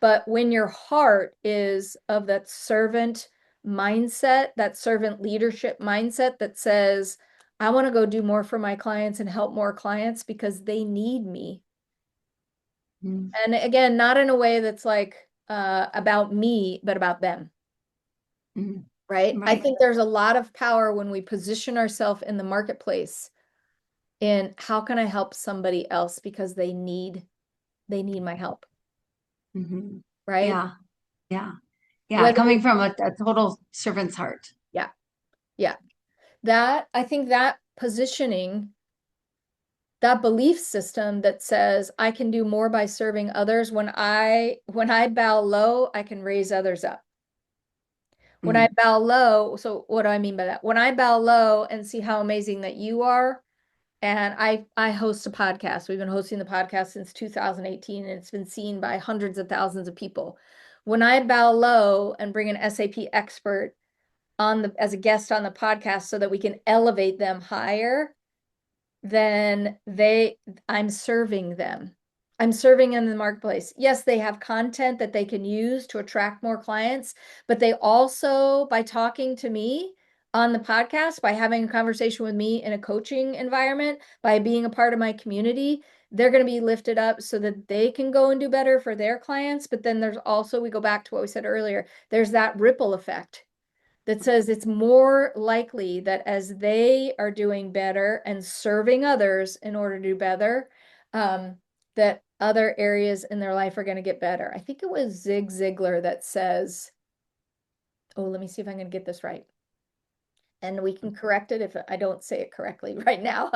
but when your heart is of that servant mindset, that servant leadership mindset that says, I want to go do more for my clients and help more clients because they need me. mm, And again, not in a way that's like about me, but about them. mm. right? I Right. think there's a lot of power when we position ourselves in the marketplace in how can I help somebody else because they need my help, Hmm. right? Yeah. Yeah. Yeah. Whether Coming from a total servant's heart. yeah, yeah. That I think that positioning, that belief system that says I can do more by serving others when I bow low, I can raise others up. When I Mm. bow low, so what do I mean by that? When I bow low and see how amazing that you are, and I host a podcast. We've been hosting the podcast since 2018, and it's been seen by hundreds of thousands of people. When I bow low and bring an SAP expert as a guest on the podcast so that we can elevate them higher, then I'm serving them. I'm serving in the marketplace. Yes, they have content that they can use to attract more clients, but they also, by talking to me on the podcast, by having a conversation with me in a coaching environment, by being a part of my community, they're going to be lifted up so that they can go and do better for their clients. But then there's also, we go back to what we said earlier, there's that ripple effect that says it's more likely that as they are doing better and serving others in order to do better, that other areas in their life are going to get better. I think it was Zig Ziglar that says, oh, let me see if I'm going to get this right. And we can correct it if I don't say it correctly right now.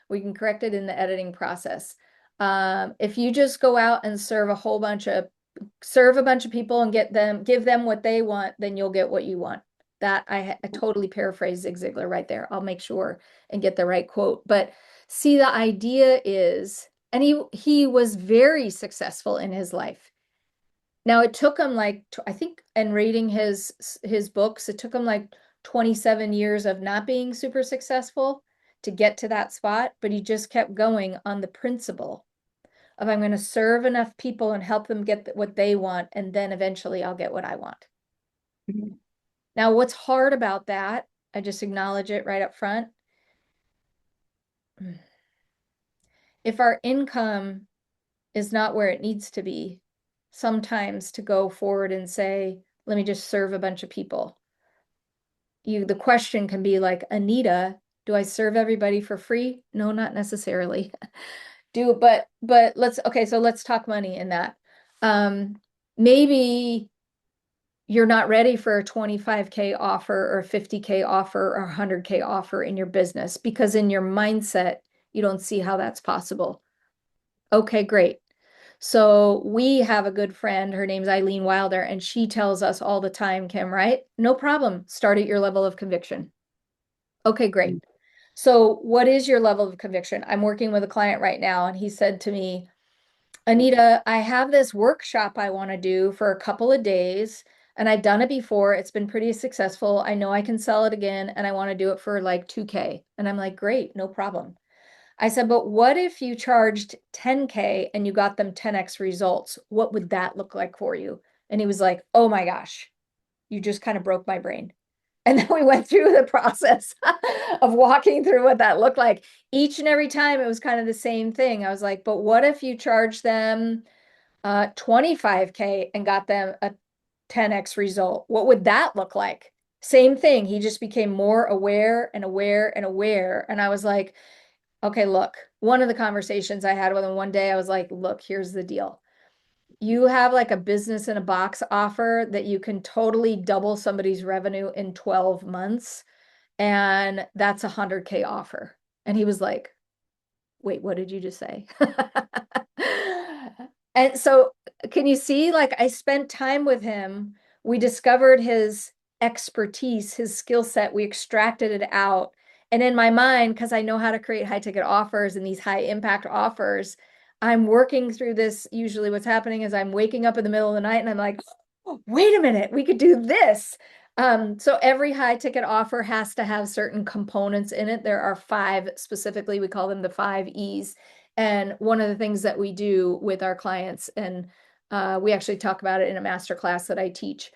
We can correct it in the editing process. If you just go out and serve a bunch of people and give them what they want, then you'll get what you want. That I totally paraphrase Zig Ziglar right there. I'll make sure and get the right quote. But see, the idea is, and he was very successful in his life. Now it took him like I think, and reading his books, it took him like 27 years of not being super successful to get to that spot, but he just kept going on the principle of I'm going to serve enough people and help them get what they want, and then eventually I'll get what I want. Mhm. Now, what's hard about that, I just acknowledge it right up front. If our income is not where it needs to be, sometimes to go forward and say, let me just serve a bunch of people. The question can be like, Anita, do I serve everybody for free? No, not necessarily. But so let's talk money in that. Maybe you're not ready for a 25K offer or a 50K offer or a 100K offer in your business because in your mindset, you don't see how that's possible. Okay, great. So we have a good friend, her name's Eileen Wilder, and she tells us all the time, Kim, right? No problem. Start at your level of conviction. Okay, great. So what is your level of conviction? I'm working with a client right now, and he said to me, Anita, I have this workshop I want to do for a couple of days, and I've done it before. It's been pretty successful. I know I can sell it again, and I want to do it for like 2K. And I'm like, great, no problem. I said, but what if you charged 10K and you got them 10x results? What would that look like for you? And he was like, oh my gosh, you just kind of broke my brain. And then we went through the process of walking through what that looked like. Each and every time it was kind of the same thing. I was like, but what if you charge them 25K and got them a 10x result? What would that look like? Same thing. He just became more aware and aware and aware. And I was like, okay, look, one of the conversations I had with him one day, I was like, look, here's the deal. You have like a business in a box offer that you can totally double somebody's revenue in 12 months. And that's a 100K offer. And he was like, wait, what did you just say? And so can you see, like I spent time with him. We discovered his expertise, his skill set. We extracted it out. And in my mind, because I know how to create high ticket offers and these high impact offers, I'm working through this. Usually what's happening is I'm waking up in the middle of the night and I'm like, oh, wait a minute, we could do this. So every high ticket offer has to have certain components in it. There are 5 specifically, we call them the 5 E's. And one of the things that we do with our clients, and we actually talk about it in a master class that I teach,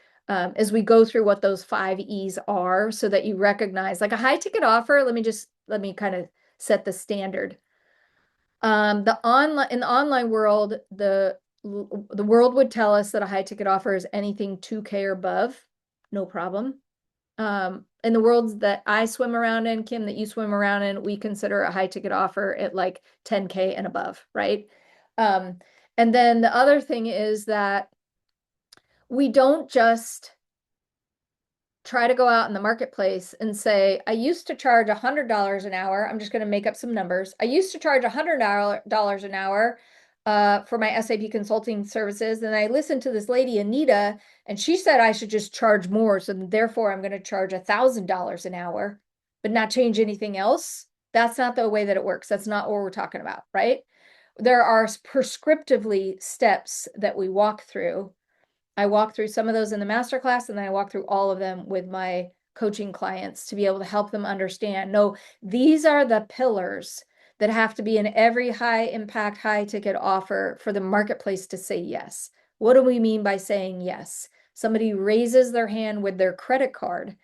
is we go through what those 5 E's are so that you recognize like a high ticket offer. Let me kind of set the standard. In the online world, the world would tell us that a high ticket offer is anything 2K or above, no problem. In the worlds that I swim around in, Kim, that you swim around in, we consider a high ticket offer at like 10K and above, right? Um, and then the other thing is that we don't just try to go out in the marketplace and say, I used to charge $100 an hour. I'm just going to make up some numbers. I used to charge $100 an hour for my SAP consulting services. And I listened to this lady, Anita, and she said I should just charge more. So therefore, I'm going to charge $1,000 an hour, but not change anything else. That's not the way that it works. That's not what we're talking about, right? There are prescriptively steps that we walk through. I walk through some of those in the masterclass, and then I walk through all of them with my coaching clients to be able to help them understand, no, these are the pillars that have to be in every high impact, high ticket offer for the marketplace to say yes. What do we mean by saying yes? Somebody raises their hand with their credit card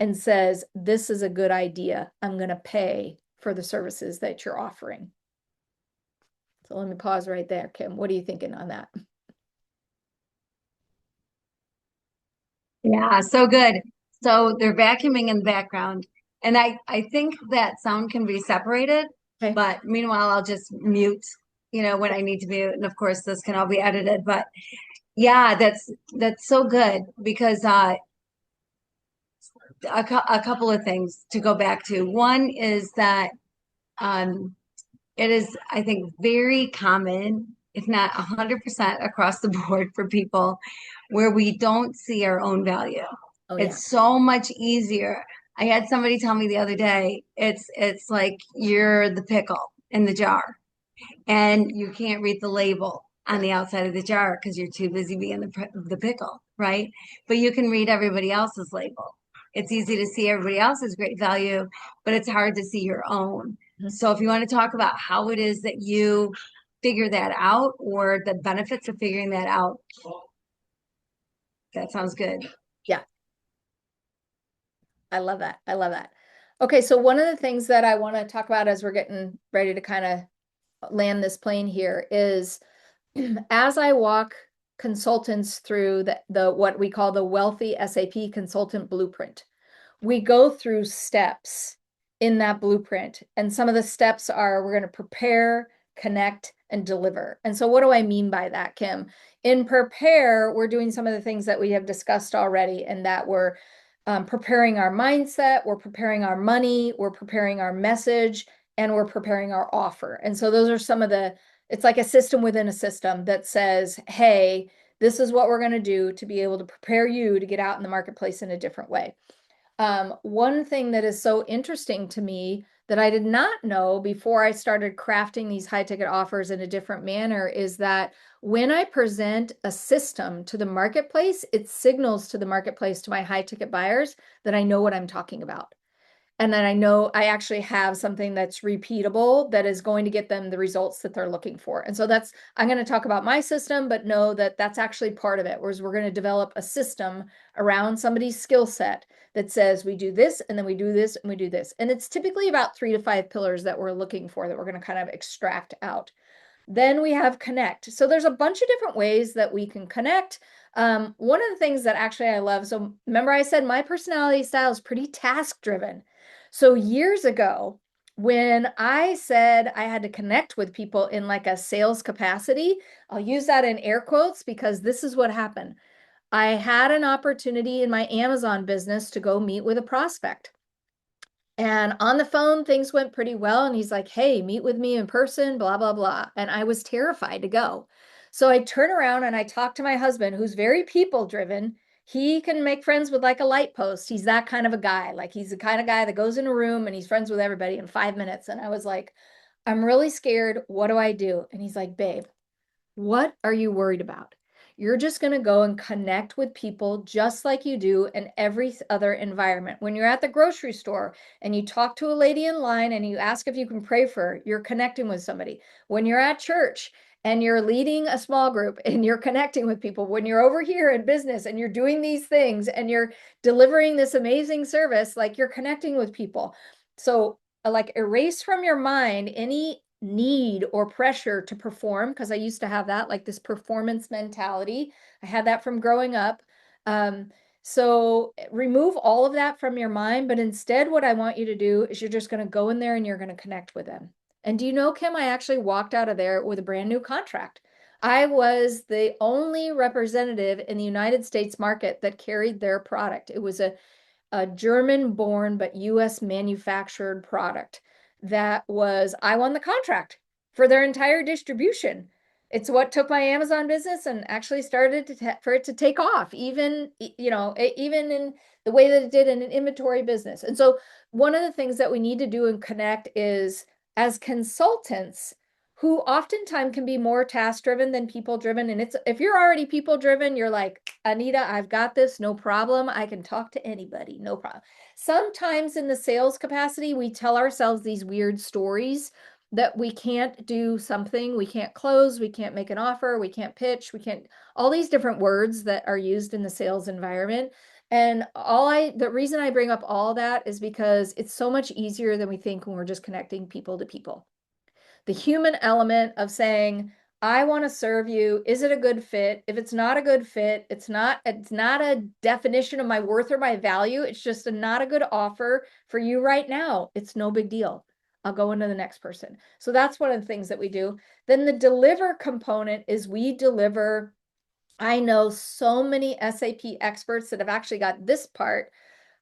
and says, this is a good idea. I'm going to pay for the services that you're offering. So let me pause right there, Kim. What are you thinking on that? Yeah, so good. So they're vacuuming in the background. And I think that sound can be separated, Okay. but meanwhile, I'll just mute, when I need to mute. And of course, this can all be edited. But yeah, that's so good because a couple of things to go back to. One is that um, it is, I think, very common, if not 100% across the board for people, where we don't see our own value. Oh, yeah. It's so much easier. I had somebody tell me the other day, it's like you're the pickle in the jar and you can't read the label on the outside of the jar because you're too busy being the pickle, right? But you can read everybody else's label. It's easy to see everybody else's great value, but it's hard to see your own. Mhm. So if you want to talk about how it is that you figure that out or the benefits of figuring that out, that sounds good. Yeah. I love that. I love that. Okay, so one of the things that I want to talk about as we're getting ready to kind of land this plane here is as I walk consultants through the what we call the wealthy SAP consultant blueprint. We go through steps in that blueprint, and some of the steps are we're going to prepare, connect, and deliver. And so what do I mean by that, Kim? In prepare, we're doing some of the things that we have discussed already, and that we're preparing our mindset, we're preparing our money, we're preparing our message, and we're preparing our offer. And so those are some of it's like a system within a system that says, hey, this is what we're going to do to be able to prepare you to get out in the marketplace in a different way. One thing that is so interesting to me that I did not know before I started crafting these high ticket offers in a different manner is that when I present a system to the marketplace, it signals to the marketplace, to my high ticket buyers, that I know what I'm talking about. And then I know I actually have something that's repeatable that is going to get them the results that they're looking for. And so I'm going to talk about my system, but know that that's actually part of it. Whereas we're going to develop a system around somebody's skill set that says we do this and then we do this and we do this. And it's typically about 3 to 5 pillars that we're looking for that we're going to kind of extract out. Then we have connect. So there's a bunch of different ways that we can connect. One of the things that actually I love, so remember I said my personality style is pretty task driven. So years ago, when I said I had to connect with people in like a sales capacity, I'll use that in air quotes because this is what happened. I had an opportunity in my Amazon business to go meet with a prospect. And on the phone, things went pretty well. And he's like, hey, meet with me in person, blah, blah, blah. And I was terrified to go. So I turn around and I talk to my husband, who's very people driven. He can make friends with like a light post. He's that kind of a guy. Like he's the kind of guy that goes in a room and he's friends with everybody in 5 minutes. And I was like, I'm really scared. What do I do? And he's like, babe, what are you worried about? You're just going to go and connect with people just like you do in every other environment. When you're at the grocery store and you talk to a lady in line and you ask if you can pray for her, you're connecting with somebody. When you're at church and you're leading a small group and you're connecting with people, when you're over here in business and you're doing these things and you're delivering this amazing service, like you're connecting with people. So, like, erase from your mind any need or pressure to perform, because I used to have that, like this performance mentality. I had that from growing up. So remove all of that from your mind, but instead what I want you to do is you're just going to go in there and you're going to connect with them. And do you know, Kim, I actually walked out of there with a brand new contract. I was the only representative in the United States market that carried their product. It was a German born but US manufactured product I won the contract for their entire distribution. It's what took my Amazon business and actually started for it to take off, even, even in the way that it did in an inventory business. And so one of the things that we need to do and connect is, as consultants, who oftentimes can be more task driven than people driven. And if you're already people driven, you're like, Anita, I've got this, no problem. I can talk to anybody, no problem. Sometimes in the sales capacity, we tell ourselves these weird stories that we can't do something, we can't close, we can't make an offer, we can't pitch, we can't, all these different words that are used in the sales environment. And the reason I bring up all that is because it's so much easier than we think when we're just connecting people to people. The human element of saying, I want to serve you. Is it a good fit? If it's not a good fit, it's not a definition of my worth or my value. It's just not a good offer for you right now. It's no big deal. I'll go into the next person. So that's one of the things that we do. Then the deliver component is we deliver. I know so many SAP experts that have actually got this part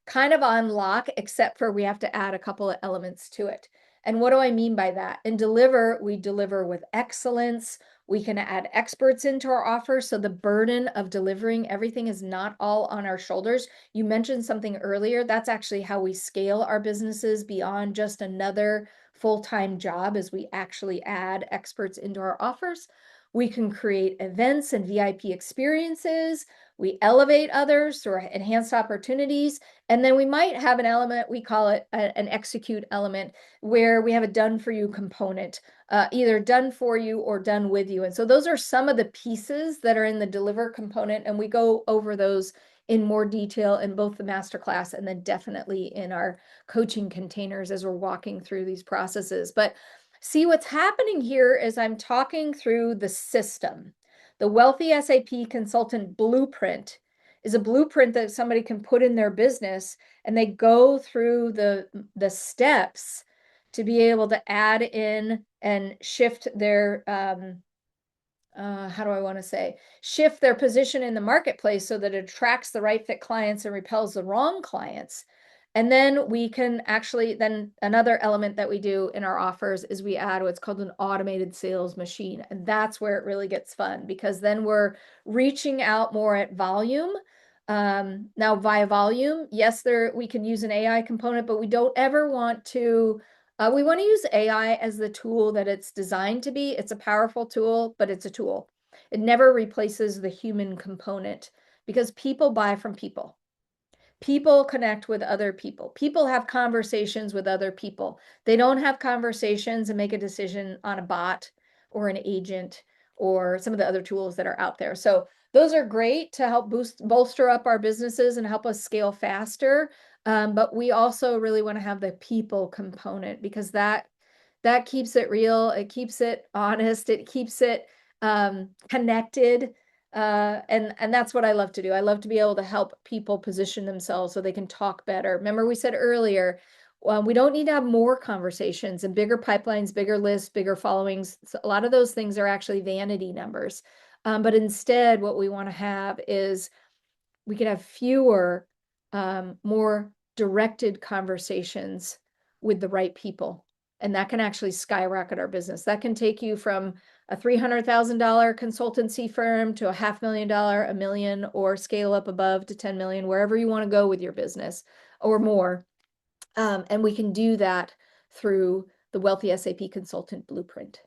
kind of on lock, except for we have to add a couple of elements to it. And what do I mean by that? In deliver, we deliver with excellence. We can add experts into our offer. So the burden of delivering everything is not all on our shoulders. You mentioned something earlier. That's actually how we scale our businesses beyond just another full-time job, as we actually add experts into our offers. We can create events and VIP experiences. We elevate others through enhanced opportunities. And then we might have an element, we call it an execute element, where we have a done for you component, either done for you or done with you. And so those are some of the pieces that are in the deliver component. And we go over those in more detail in both the masterclass and then definitely in our coaching containers as we're walking through these processes. But see, what's happening here is I'm talking through the system. The Wealthy SAP Consultant Blueprint is a blueprint that somebody can put in their business, and they go through the steps to be able to add in and shift their how do I want to say, shift their position in the marketplace so that it attracts the right fit clients and repels the wrong clients. And then we can actually, then another element that we do in our offers is we add what's called an automated sales machine. And that's where it really gets fun, because then we're reaching out more at volume. Now via volume, yes, we can use an AI component, but we don't ever want to, we want to use AI as the tool that it's designed to be. It's a powerful tool, but it's a tool. It never replaces the human component, because people buy from people. People connect with other people. People have conversations with other people. They don't have conversations and make a decision on a bot or an agent or some of the other tools that are out there. So those are great to help bolster up our businesses and help us scale faster. But we also really want to have the people component, because that keeps it real. It keeps it honest. It keeps it connected. And that's what I love to do. I love to be able to help people position themselves so they can talk better. Remember, we said earlier, we don't need to have more conversations and bigger pipelines, bigger lists, bigger followings. So a lot of those things are actually vanity numbers. But instead, what we want to have is we can have fewer, more directed conversations with the right people. And that can actually skyrocket our business. That can take you from a $300,000 consultancy firm to a $500,000, $1 million, or scale up above to 10 million, wherever you want to go with your business or more. And we can do that through the Wealthy SAP Consultant Blueprint.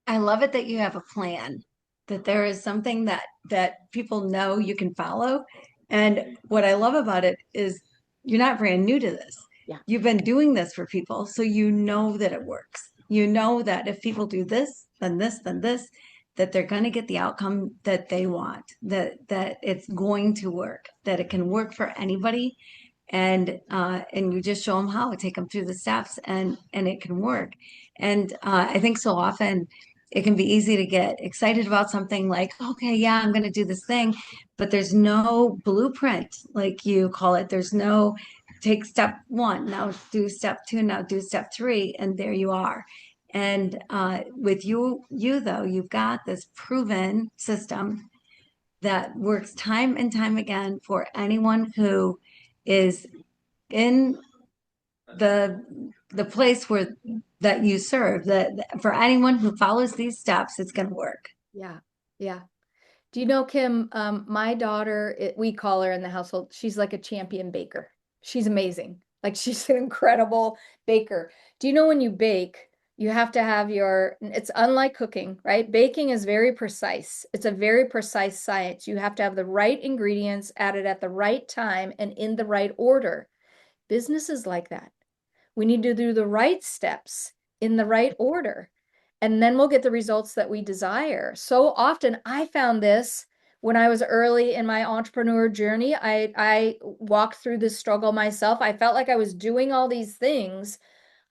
I love it that you have a plan, that there is something that people know you can follow. And what I love about it is you're not brand new to this. Yeah. You've been doing this for people, so you know that it works. You know that if people do this, then this, then this, that they're going to get the outcome that they want, that it's going to work, that it can work for anybody. And you just show them how, take them through the steps, and it can work. And I think so often it can be easy to get excited about something like, okay, yeah, I'm going to do this thing, but there's no blueprint, like you call it. There's no take step one, now do step two, now do step three, and there you are. And with you though, you've got this proven system that works time and time again for anyone who is in the place where that you serve, that for anyone who follows these steps, it's going to work. Yeah. Yeah. Do you know, Kim, my daughter, we call her in the household, she's like a champion baker. She's amazing. Like she's an incredible baker. Do you know when you bake, you have to have it's unlike cooking, right? Baking is very precise. It's a very precise science. You have to have the right ingredients added at the right time and in the right order. Business is like that. We need to do the right steps in the right order, and then we'll get the results that we desire. So often I found this when I was early in my entrepreneur journey. I walked through this struggle myself. I felt like I was doing all these things.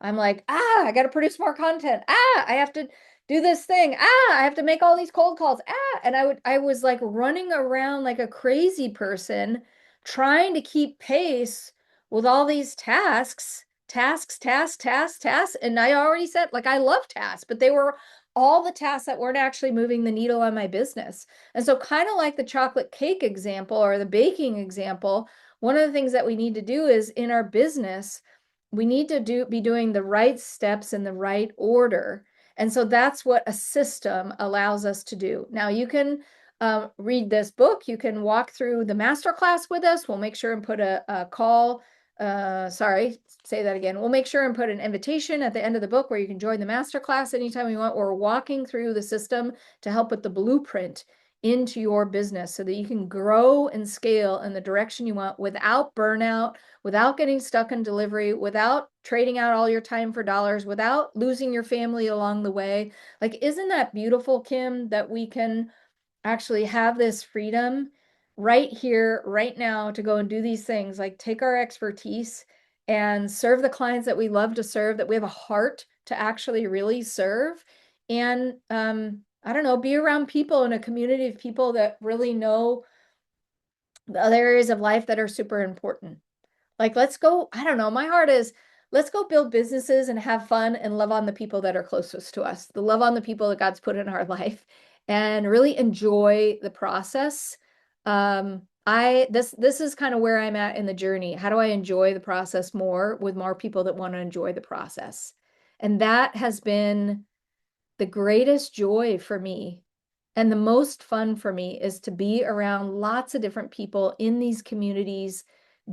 I'm like, I got to produce more content. I have to do this thing. I have to make all these cold calls. And I was like running around like a crazy person trying to keep pace with all these tasks. And I already said, like, I love tasks, but they were all the tasks that weren't actually moving the needle on my business. And so, kind of like the chocolate cake example or the baking example, one of the things that we need to do is in our business, we need to be doing the right steps in the right order. And so that's what a system allows us to do. Now, you can read this book. You can walk through the masterclass with us. We'll make sure and put a call. Sorry, say that again. We'll make sure and put an invitation at the end of the book where you can join the masterclass anytime you want. We're walking through the system to help with the blueprint into your business so that you can grow and scale in the direction you want without burnout, without getting stuck in delivery, without trading out all your time for dollars, without losing your family along the way. Like, isn't that beautiful, Kim, that we can actually have this freedom right here, right now to go and do these things, like take our expertise and serve the clients that we love to serve, that we have a heart to actually really serve. And I don't know, be around people in a community of people that really know the other areas of life that are super important. Like, let's go, I don't know, my heart is let's go build businesses and have fun and love on the people that are closest to us, the love on the people that God's put in our life, and really enjoy the process. This is kind of where I'm at in the journey. How do I enjoy the process more with more people that want to enjoy the process? And that has been the greatest joy for me. And the most fun for me is to be around lots of different people in these communities,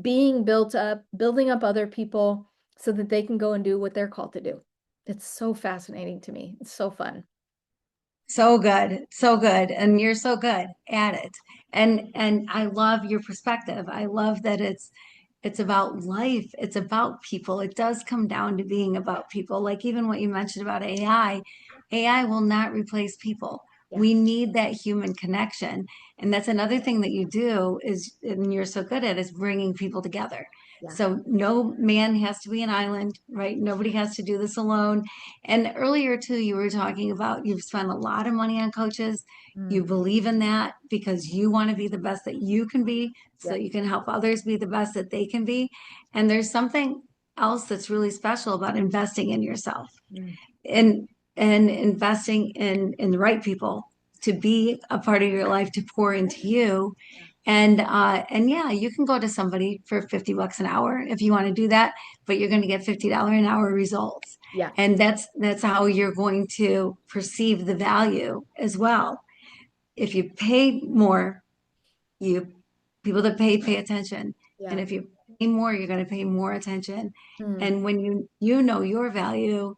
being built up, building up other people so that they can go and do what they're called to do. It's so fascinating to me. It's so fun. So good, so good. And you're so good at it. And I love your perspective. I love that it's about life. It's about people. It does come down to being about people. Like even what you mentioned about AI, AI will not replace people. Yeah. We need that human connection. And that's another thing that you do is, and you're so good at, is bringing people together. Yeah. So no man has to be an island, right? Nobody has to do this alone. And earlier too, you were talking about you've spent a lot of money on coaches. You Mm. believe in that because you want to be the best that you can be so Yeah. you can help others be the best that they can be. And there's something else that's really special about investing in yourself Mm. and investing in the right people to be a part of your life to pour into you. And yeah, you can go to somebody for $50 an hour if you want to do that, but you're going to get $50 an hour results. Yeah. And that's how you're going to perceive the value as well. If you pay more, you people that pay attention. And Yeah. if you pay more, you're going to pay more attention. Mm. And when you know your value,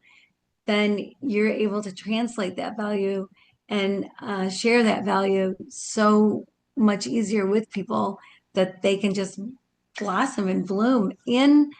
then you're able to translate that value and share that value so much easier with people that they can just blossom and bloom in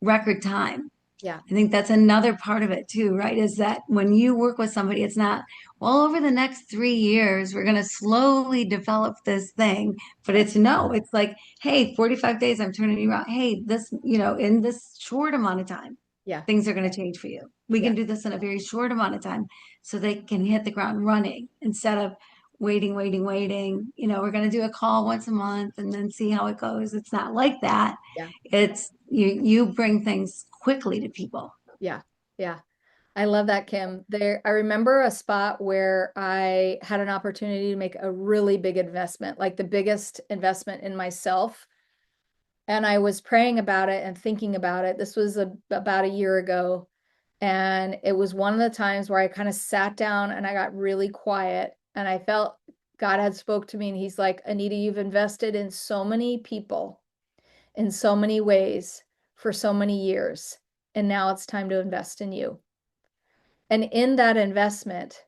record time. Yeah. I think that's another part of it too, right? Is that when you work with somebody, it's not, well, over the next 3 years, we're going to slowly develop this thing. But Yeah. it's no, it's like, hey, 45 days, I'm turning you around. Hey, this, in this short amount of time, Yeah. things are going to change for you. We Yeah. can do this in a very short amount of time so they can hit the ground running instead of waiting, waiting, waiting. We're going to do a call once a month and then see how it goes. It's not like that. Yeah. It's you bring things quickly to people. Yeah. Yeah. I love that, Kim. I remember a spot where I had an opportunity to make a really big investment, like the biggest investment in myself. And I was praying about it and thinking about it. This was about a year ago. And it was one of the times where I kind of sat down and I got really quiet and I felt God had spoke to me and he's like, Anita, you've invested in so many people in so many ways for so many years. And now it's time to invest in you. And in that investment,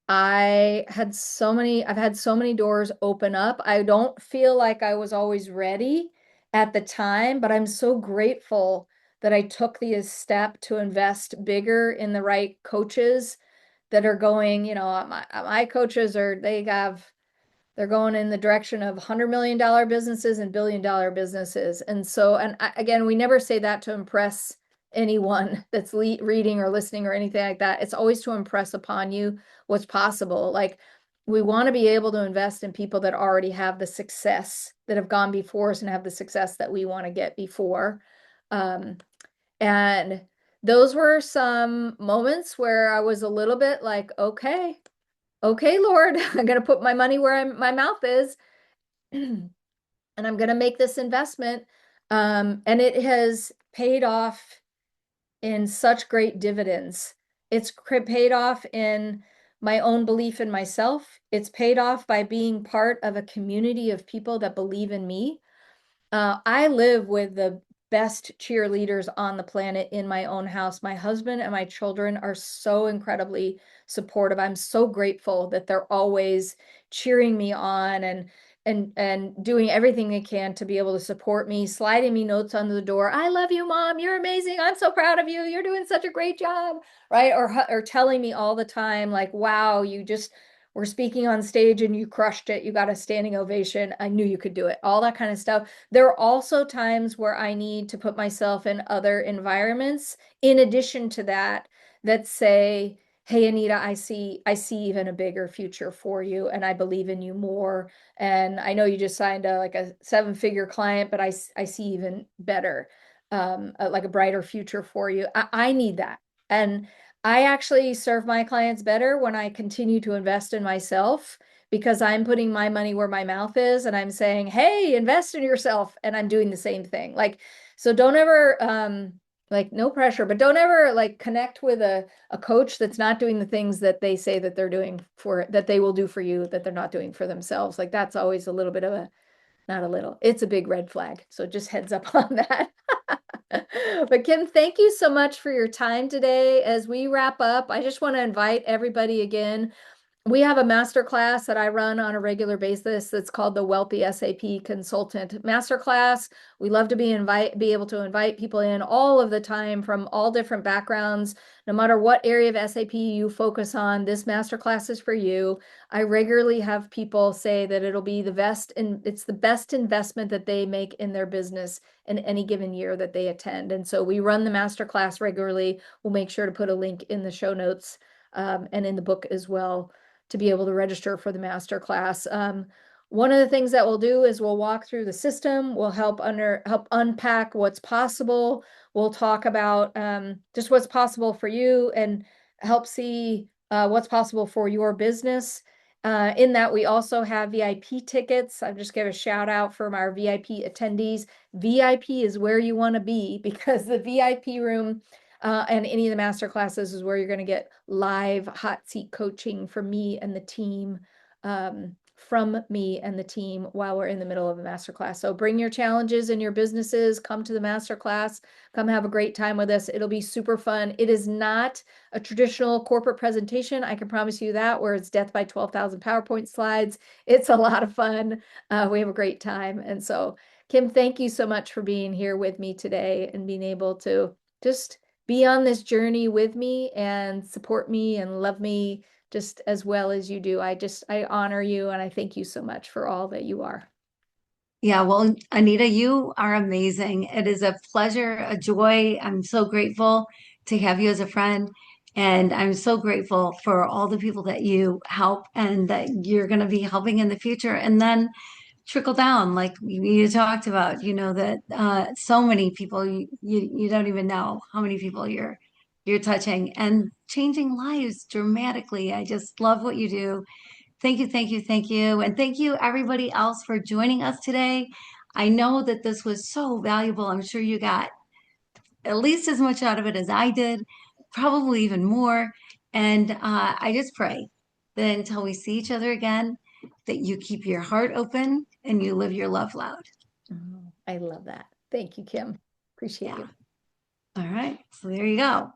I've had so many doors open up. I don't feel like I was always ready at the time, but I'm so grateful that I took the step to invest bigger in the right coaches that are going, my coaches they're going in the direction of $100 million businesses and $1 billion businesses. And so, again, we never say that to impress anyone that's reading or listening or anything like that. It's always to impress upon you what's possible. Like we want to be able to invest in people that already have the success that have gone before us and have the success that we want to get before. Um, and those were some moments where I was a little bit like, okay, Lord, I'm going to put my money where my mouth is, and I'm going to make this investment. And it has paid off in such great dividends. It's paid off in my own belief in myself. It's paid off by being part of a community of people that believe in me. I live with the best cheerleaders on the planet in my own house. My husband and my children are so incredibly supportive. I'm so grateful that they're always cheering me on and doing everything they can to be able to support me, sliding me notes under the door. I love you, Mom. You're amazing. I'm so proud of you. You're doing such a great job, right? Or telling me all the time, like, wow, you just were speaking on stage and you crushed it. You got a standing ovation. I knew you could do it. All that kind of stuff. There are also times where I need to put myself in other environments in addition to that that say, hey, Anita, I see even a bigger future for you and I believe in you more. And I know you just signed like a 7-figure client, but I see even better, like a brighter future for you. I need that. And I actually serve my clients better when I continue to invest in myself because I'm putting my money where my mouth is and I'm saying, hey, invest in yourself. And I'm doing the same thing. Like, so don't ever, like no pressure, but don't ever like connect with a coach that's not doing the things that they say that they're doing that they will do for you, that they're not doing for themselves. Like that's always a little bit of not a little, it's a big red flag. So just heads up on that. But Kim, thank you so much for your time today. As we wrap up, I just want to invite everybody again. We have a masterclass that I run on a regular basis that's called the Wealthy SAP Consultant Masterclass. We love to be able to invite people in all of the time from all different backgrounds. No matter what area of SAP you focus on, this masterclass is for you. I regularly have people say that it'll be the best and it's the best investment that they make in their business in any given year that they attend. And so we run the masterclass regularly. We'll make sure to put a link in the show notes and in the book as well to be able to register for the master class. One of the things that we'll do is we'll walk through the system. We'll help unpack what's possible. We'll talk about just what's possible for you and help see what's possible for your business. In that, we also have VIP tickets. I just give a shout out from our VIP attendees. VIP is where you want to be because the VIP room and any of the master classes is where you're going to get live hot seat coaching from me and the team, while we're in the middle of a master class. So bring your challenges in your businesses, come to the master class, come have a great time with us. It'll be super fun. It is not a traditional corporate presentation. I can promise you that, where it's death by 12,000 PowerPoint slides. It's a lot of fun. We have a great time. And so, Kim, thank you so much for being here with me today and being able to just be on this journey with me and support me and love me just as well as you do. I honor you and I thank you so much for all that you are. Yeah, well, Anita, you are amazing. It is a pleasure, a joy. I'm so grateful to have you as a friend. And I'm so grateful for all the people that you help and that you're going to be helping in the future. And then trickle down, like you talked about, that so many people, you don't even know how many people you're touching and changing lives dramatically. I just love what you do. Thank you, thank you, thank you. And thank you, everybody else, for joining us today. I know that this was so valuable. I'm sure you got at least as much out of it as I did, probably even more. And I just pray that until we see each other again, that you keep your heart open and you live your love loud. Oh, I love that. Thank you, Kim. Appreciate Yeah. you. All right. So there you go.